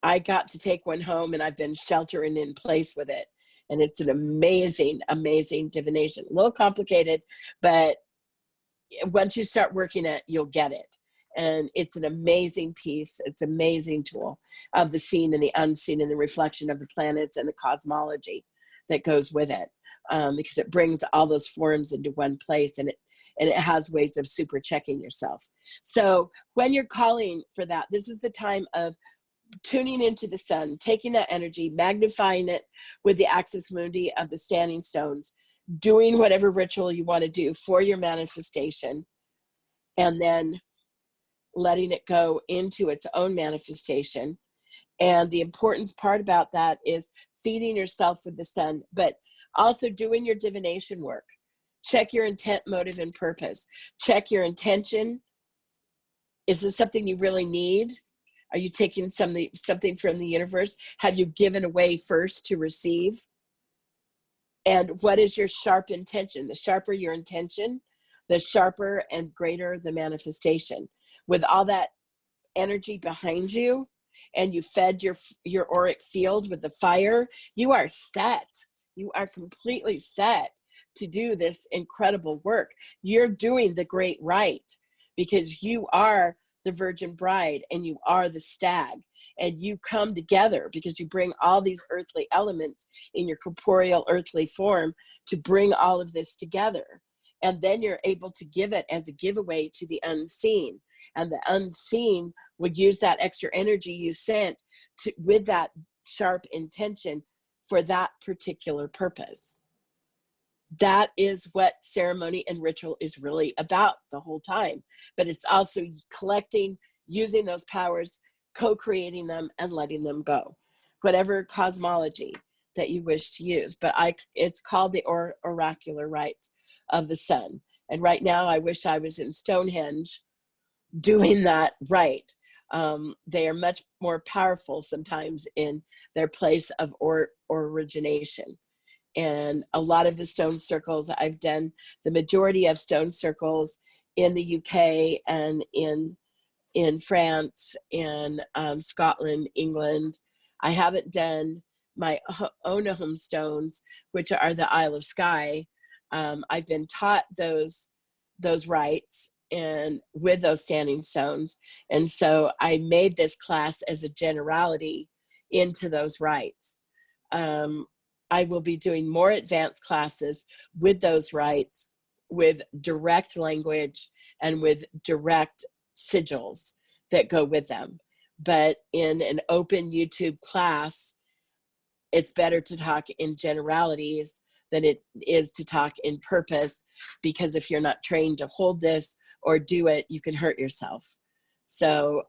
I got to take one home, and I've been sheltering in place with it. And it's an amazing, amazing divination. A little complicated, but once you start working it, you'll get it. And it's an amazing piece. It's an amazing tool of the seen and the unseen and the reflection of the planets and the cosmology that goes with it, because it brings all those forms into one place, and it has ways of super checking yourself. So when you're calling for that, this is the time of tuning into the sun, taking that energy, magnifying it with the axis mundi of the standing stones, doing whatever ritual you want to do for your manifestation, and then letting it go into its own manifestation. And the important part about that is feeding yourself with the sun, but also doing your divination work. Check your intent, motive, and purpose. Check your intention. Is this something you really need? Are you taking something from the universe? Have you given away first to receive? And what is your sharp intention? The sharper your intention, the sharper and greater the manifestation. With all that energy behind you, and you fed your auric field with the fire, you are set. You are completely set to do this incredible work. You're doing the great rite because you are the virgin bride and you are the stag, and you come together because you bring all these earthly elements in your corporeal earthly form to bring all of this together. And then you're able to give it as a giveaway to the unseen, and the unseen would use that extra energy you sent with that sharp intention for that particular purpose. That is what ceremony and ritual is really about the whole time. But it's also collecting, using those powers, co-creating them, and letting them go. Whatever cosmology that you wish to use. But it's called the Oracular Rites of the sun. And right now I wish I was in Stonehenge doing that right. They are much more powerful sometimes in their place of origination. And a lot of the stone circles, I've done the majority of stone circles in the UK and in France, in Scotland, England. I haven't done my own home stones, which are the Isle of Skye. I've been taught those rites and with those standing stones. And so I made this class as a generality into those rites. I will be doing more advanced classes with those rites, with direct language and with direct sigils that go with them. But in an open YouTube class, it's better to talk in generalities than it is to talk in purpose, because if you're not trained to hold this or do it, you can hurt yourself. So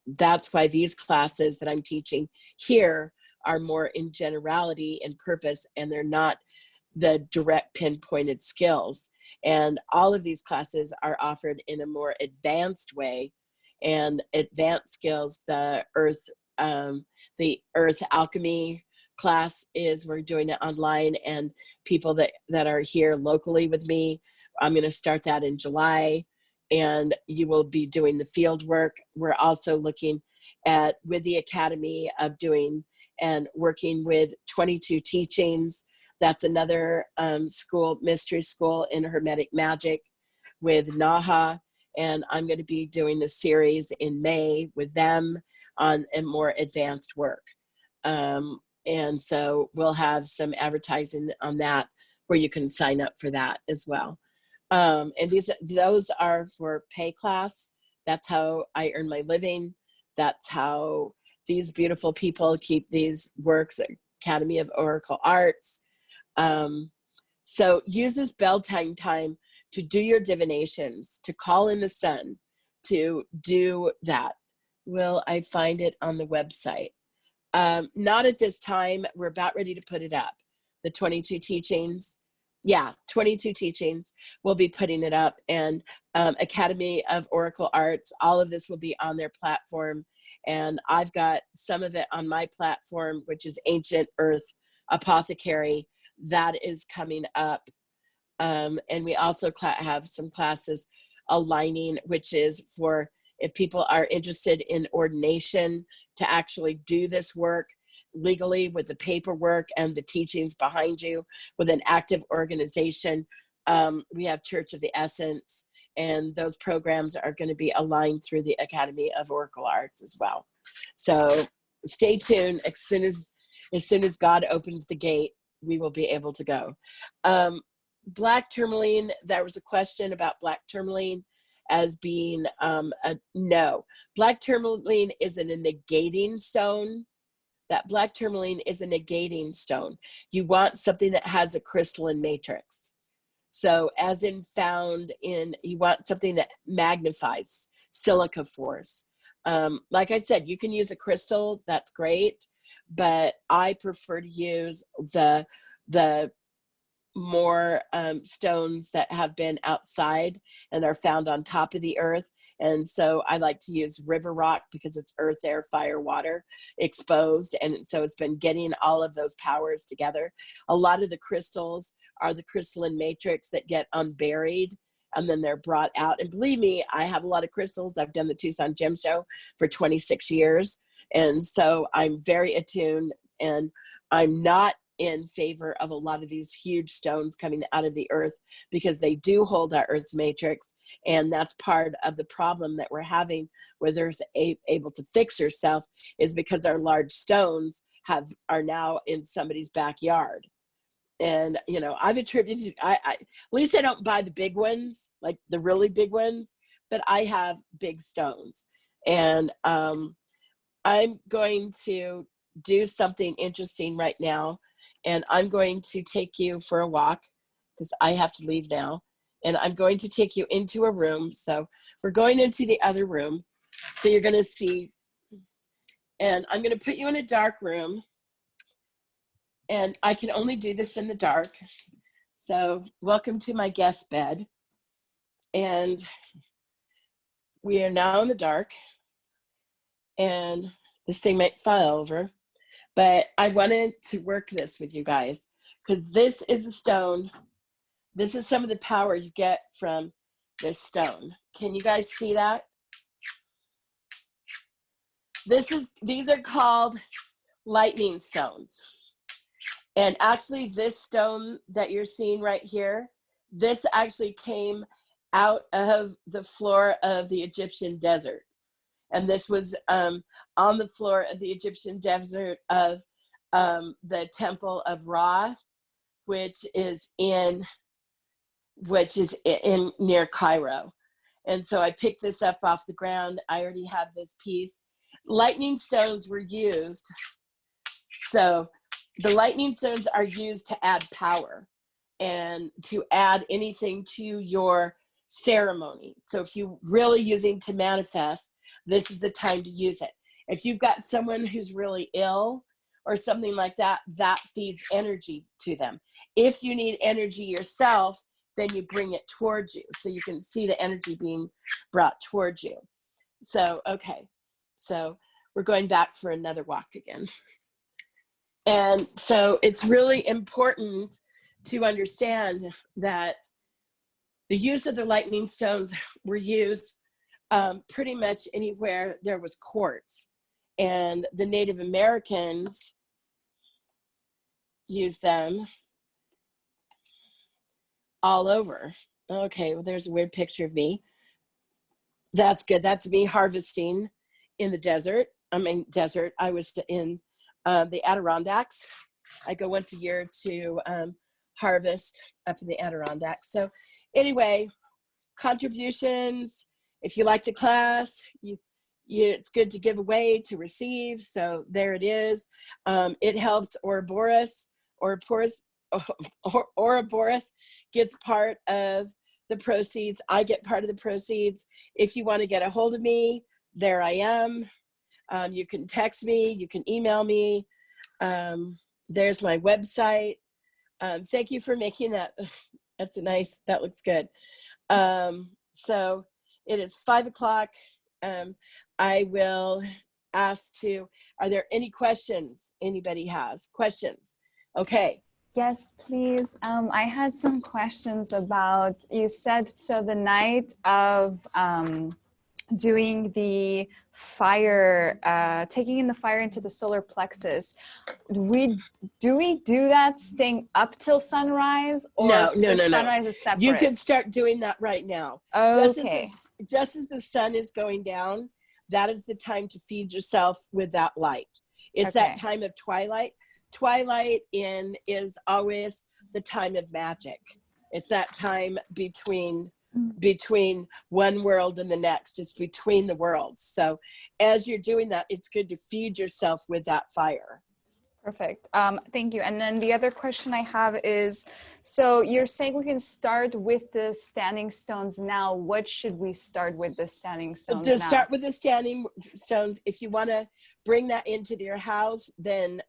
that's why these classes that I'm teaching here are more in generality and purpose, and they're not the direct pinpointed skills. And all of these classes are offered in a more advanced way, and advanced skills. The earth alchemy class we're doing it online, and people that are here locally with me, I'm going to start that in July, and you will be doing the field work. We're also looking at, with the Academy, of doing and working with 22 teachings. That's another school, mystery school in Hermetic magic with Naha. And I'm going to be doing the series in May with them on a more advanced work. And so we'll have some advertising on that where you can sign up for that as well. And those are for pay class. That's how I earn my living. That's how these beautiful people keep these works, Academy of Oracle Arts. So use this Beltane time to do your divinations, to call in the sun, to do that. Will I find it on the website? Not at this time. We're about ready to put it up. The 22 teachings. Yeah, 22 teachings. We'll be putting it up. And Academy of Oracle Arts, all of this will be on their platform. And I've got some of it on my platform, which is Ancient Earth Apothecary. That is coming up. And we also have some classes aligning, which is for if people are interested in ordination to actually do this work legally with the paperwork and the teachings behind you with an active organization. We have Church of the Essence and those programs are going to be aligned through the Academy of Oracle Arts as well. So stay tuned. As soon as God opens the gate, we will be able to go. Black tourmaline, there was a question about black tourmaline as being a no. Black tourmaline isn't a negating stone. That black tourmaline is a negating stone. You want something that has a crystalline matrix. So as in found in, you want something that magnifies silica force. Like I said, you can use a crystal, that's great, but I prefer to use the more stones that have been outside and are found on top of the earth. And so I like to use river rock because it's earth, air, fire, water exposed. And so it's been getting all of those powers together. A lot of the crystals are the crystalline matrix that get unburied and then they're brought out. And believe me, I have a lot of crystals. I've done the Tucson Gem Show for 26 years. And so I'm very attuned, and I'm not in favor of a lot of these huge stones coming out of the earth because they do hold our earth's matrix, and that's part of the problem that we're having with earth able to fix herself, is because our large stones are now in somebody's backyard. And you know, I've attributed, at least I don't buy the big ones, like the really big ones, but I have big stones. And I'm going to do something interesting right now. And I'm going to take you for a walk because I have to leave now. And I'm going to take you into a room. So we're going into the other room. So you're going to see, and I'm going to put you in a dark room. And I can only do this in the dark. So welcome to my guest bed. And we are now in the dark. And this thing might fall over. But I wanted to work this with you guys because this is a stone. This is some of the power you get from this stone. Can you guys see that? These are called lightning stones. And actually this stone that you're seeing right here, this actually came out of the floor of the Egyptian desert. And this was on the floor of the Egyptian desert of the Temple of Ra, which is in near Cairo. And so I picked this up off the ground. I already have this piece. Lightning stones were used. So the lightning stones are used to add power and to add anything to your ceremony. So if you're really using to manifest, this is the time to use it. If you've got someone who's really ill or something like that, that feeds energy to them. If you need energy yourself, then you bring it towards you. So you can see the energy being brought towards you. So, okay. So we're going back for another walk again. And so it's really important to understand that the use of the lightning stones were used pretty much anywhere there was quartz. And the Native Americans used them all over. Okay, well, there's a weird picture of me. That's good. That's me harvesting in the desert. I was in the Adirondacks. I go once a year to harvest up in the Adirondacks. So anyway, contributions. If you like the class, it's good to give away, to receive. So there it is. It helps Ouroboros. Ouroboros gets part of the proceeds. I get part of the proceeds. If you want to get a hold of me, there I am. You can text me. You can email me. There's my website. Thank you for making that. That's nice. That looks good. So it is 5 o'clock. I will ask are there any questions anybody has? Questions? Okay. Yes, please. I had some questions about, you said, so the night of doing the fire, taking in the fire into the solar plexus, do we do that staying up till sunrise, or No. sunrise is separate? You can start doing that right now. Okay. Just as the sun is going down, that is the time to feed yourself with that light. It's that time of twilight. Twilight is always the time of magic. It's that time between one world and the next. It's between the worlds. So as you're doing that, it's good to feed yourself with that fire. Perfect. Thank you. And then the other question I have is, so you're saying we can start with the standing stones now. What should we start with the standing stones now? Start with the standing stones. If you want to bring that into your house, then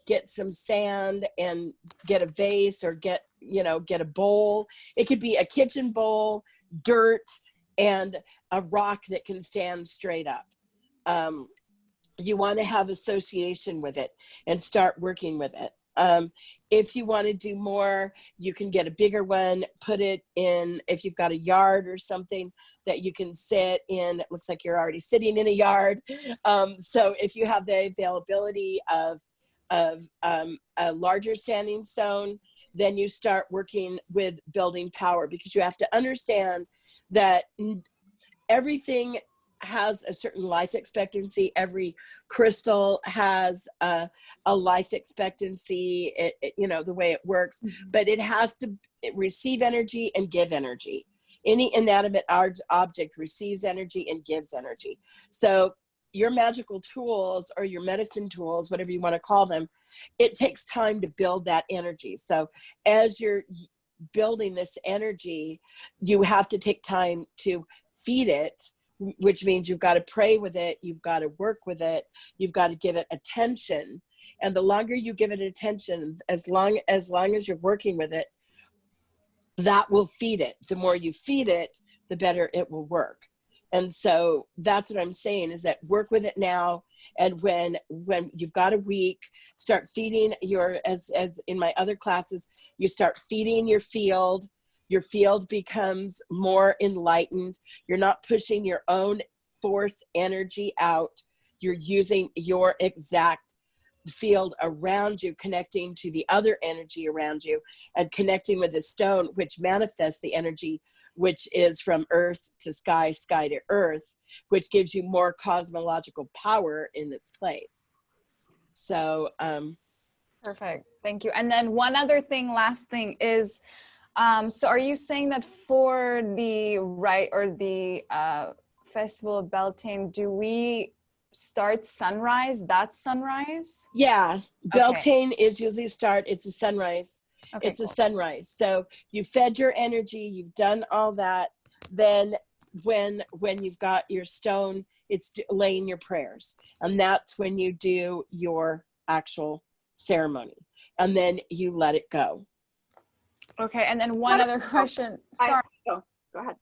get some sand and get a vase, or get a bowl. It could be a kitchen bowl, dirt, and a rock that can stand straight up. You want to have association with it and start working with it. If you want to do more, you can get a bigger one, put it in, if you've got a yard or something that you can sit in. It looks like you're already sitting in a yard. So if you have the availability of a larger standing stone, then you start working with building power, because you have to understand that everything has a certain life expectancy. Every crystal has a life expectancy, the way it works, but it has to receive energy and give energy. Any inanimate object receives energy and gives energy. So your magical tools, or your medicine tools, whatever you want to call them, it takes time to build that energy. So as you're building this energy, you have to take time to feed it, which means you've got to pray with it, you've got to work with it, you've got to give it attention. And the longer you give it attention, as long as you're working with it, that will feed it. The more you feed it, the better it will work. And so that's what I'm saying, is that work with it now. And when you've got a week, start feeding as in my other classes, you start feeding your field. Your field becomes more enlightened. You're not pushing your own force energy out. You're using your exact field around you, connecting to the other energy around you, and connecting with the stone, which manifests the energy, which is from earth to sky, sky to earth, which gives you more cosmological power in its place. So, perfect. Thank you. And then one other thing, last thing is, so are you saying that for the Festival of Beltane, do we start sunrise? That's sunrise? Yeah, Beltane is usually it's a sunrise. Okay, It's a sunrise. So you fed your energy, you've done all that. Then when you've got your stone, it's laying your prayers. And that's when you do your actual ceremony. And then you let it go. Okay, and then one other question. Sorry. Go ahead.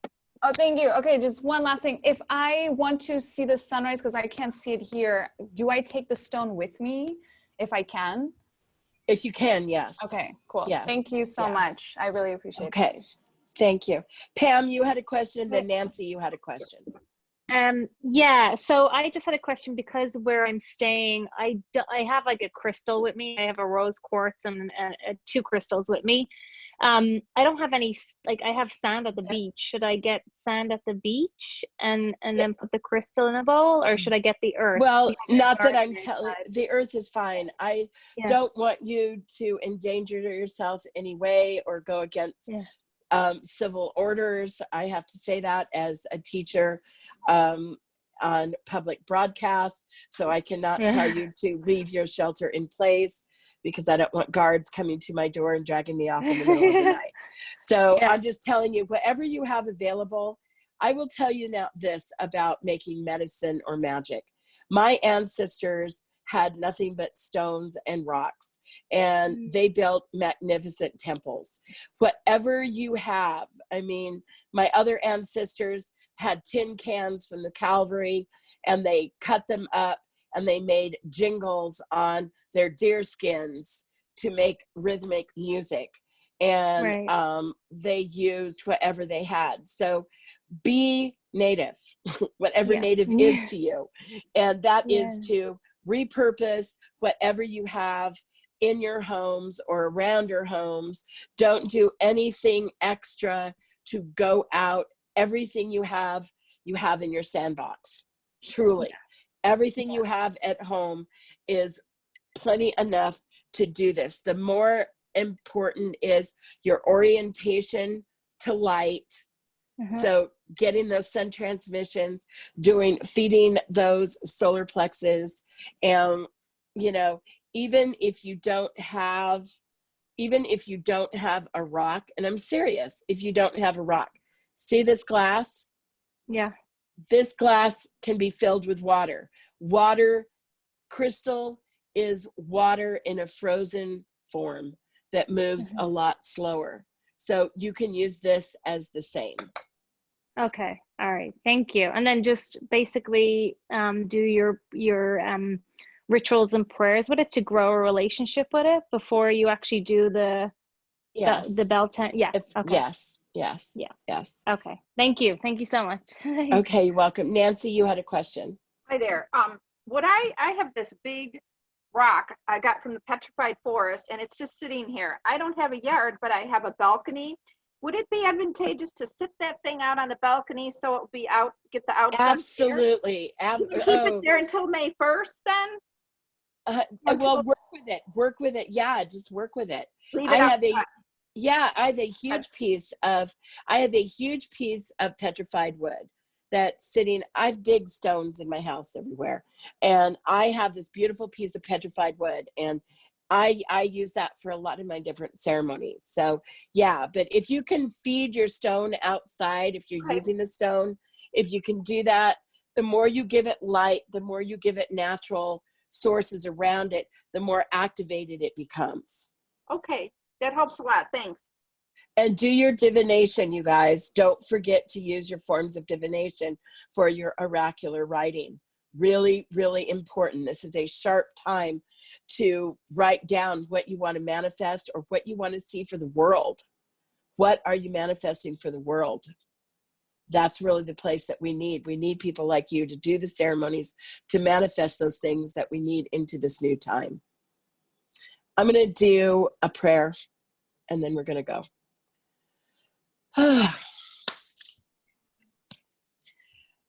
Oh, thank you. Okay, just one last thing. If I want to see the sunrise, because I can't see it here, do I take the stone with me if I can? If you can, yes. Okay, cool. Yes. Thank you so much. I really appreciate it. Okay, thank you. Pam, you had a question, then Nancy, you had a question. Yeah, so I just had a question, because where I'm staying, I have like a crystal with me. I have a rose quartz and 2 crystals with me. I don't have any, like, I have sand at the beach. Should I get sand at the beach and then put the crystal in a bowl, or should I get the earth? Well, not that I'm telling, the earth is fine. I don't want you to endanger yourself any way or go against civil orders. I have to say that as a teacher on public broadcast. So I cannot tell you to leave your shelter in place, because I don't want guards coming to my door and dragging me off in the middle of the night. So I'm just telling you, whatever you have available. I will tell you now this about making medicine or magic. My ancestors had nothing but stones and rocks, and they built magnificent temples. Whatever you have, I mean, my other ancestors had tin cans from the Calvary, and they cut them up, and they made jingles on their deer skins to make rhythmic music. And they used whatever they had. So be native, whatever Yeah. native is to you. And that is Yeah. to repurpose whatever you have in your homes or around your homes. Don't do anything extra to go out. Everything you have in your sandbox. Truly. Everything you have at home is plenty enough to do this. The more important is your orientation to light. So getting those sun transmissions, feeding those solar plexus, and even if you don't have a rock, and I'm serious, if you don't have a rock, see this glass? Yeah. This glass can be filled with water. Crystal is water in a frozen form that moves a lot slower. So you can use this as the same. Okay. All right. Thank you. And then just basically do your rituals and prayers with it to grow a relationship with it before you actually do the Beltane. Yeah. Okay. Yes. Yeah. Yes. Okay. Thank you. Thank you so much. Okay, you're welcome. Nancy, you had a question. Hi there. I have this big rock I got from the petrified forest, and it's just sitting here. I don't have a yard, but I have a balcony. Would it be advantageous to sit that thing out on the balcony so it would be out, get the outside? Absolutely. Can you keep it there until May 1st then? Well, work with it. Yeah, just work with it. Leave it outside. I have a huge piece of petrified wood that's sitting. I have big stones in my house everywhere, and I have this beautiful piece of petrified wood, and I use that for a lot of my different ceremonies. So yeah, but if you can feed your stone outside, if you're using a stone, if you can do that, the more you give it light, the more you give it natural sources around it, the more activated it becomes. Okay, that helps a lot. Thanks. And do your divination, you guys. Don't forget to use your forms of divination for your oracular writing. Really, really important. This is a sharp time to write down what you want to manifest or what you want to see for the world. What are you manifesting for the world? That's really the place that we need. We need people like you to do the ceremonies, to manifest those things that we need into this new time. I'm going to do a prayer, and then we're going to go.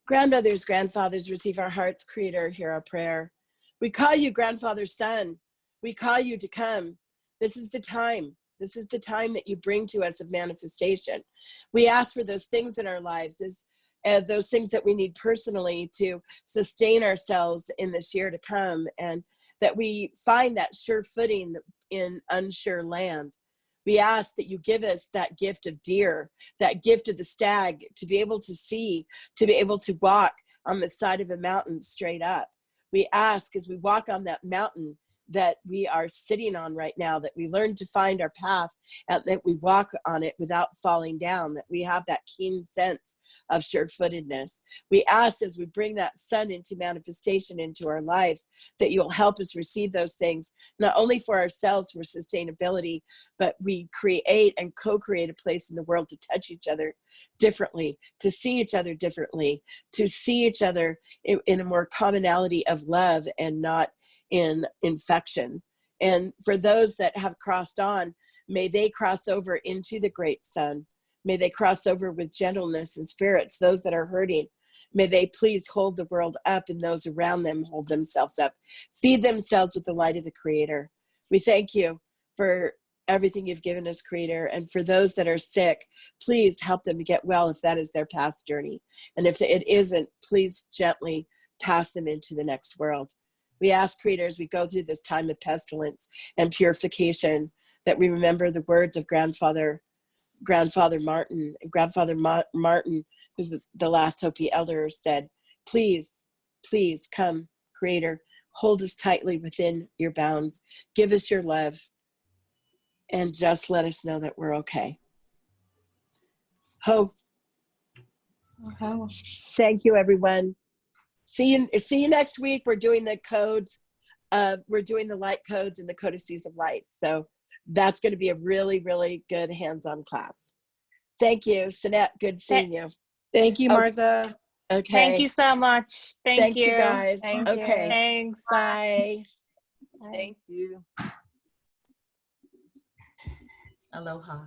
Grandmothers, grandfathers, receive our hearts. Creator, hear our prayer. We call you, grandfather's son. We call you to come. This is the time. This is the time that you bring to us of manifestation. We ask for those things in our lives, those things that we need personally to sustain ourselves in this year to come, and that we find that sure footing in unsure land. We ask that you give us that gift of deer, that gift of the stag, to be able to see, to be able to walk on the side of a mountain straight up. We ask as we walk on that mountain that we are sitting on right now, that we learn to find our path and that we walk on it without falling down, that we have that keen sense of sure-footedness. We ask as we bring that sun into manifestation into our lives, that you'll help us receive those things, not only for ourselves for sustainability, but we create and co-create a place in the world to touch each other differently, to see each other differently, to see each other in a more commonality of love and not in infection. And for those that have crossed on, may they cross over into the great sun. May they cross over with gentleness and spirits. Those that are hurting, may they please hold the world up, and those around them hold themselves up. Feed themselves with the light of the Creator. We thank you for everything you've given us, Creator. And for those that are sick, please help them to get well if that is their past journey. And if it isn't, please gently pass them into the next world. We ask, Creator, as we go through this time of pestilence and purification, that we remember the words of Grandfather Martin. And Grandfather Martin, who's the last Hopi elder, said, please, please come, Creator, hold us tightly within your bounds. Give us your love, and just let us know that we're okay. Ho. Thank you, everyone. See you next week. We're doing the codes. We're doing the light codes and the codices of light. So that's going to be a really, really good hands-on class. Thank you, Sinette. Good seeing you. Thank you, Oh, Marza. Okay. Thank you so much. Thank Thanks, you. you guys. Thank you. Okay. Thanks. Bye. Bye. Thank you. Aloha.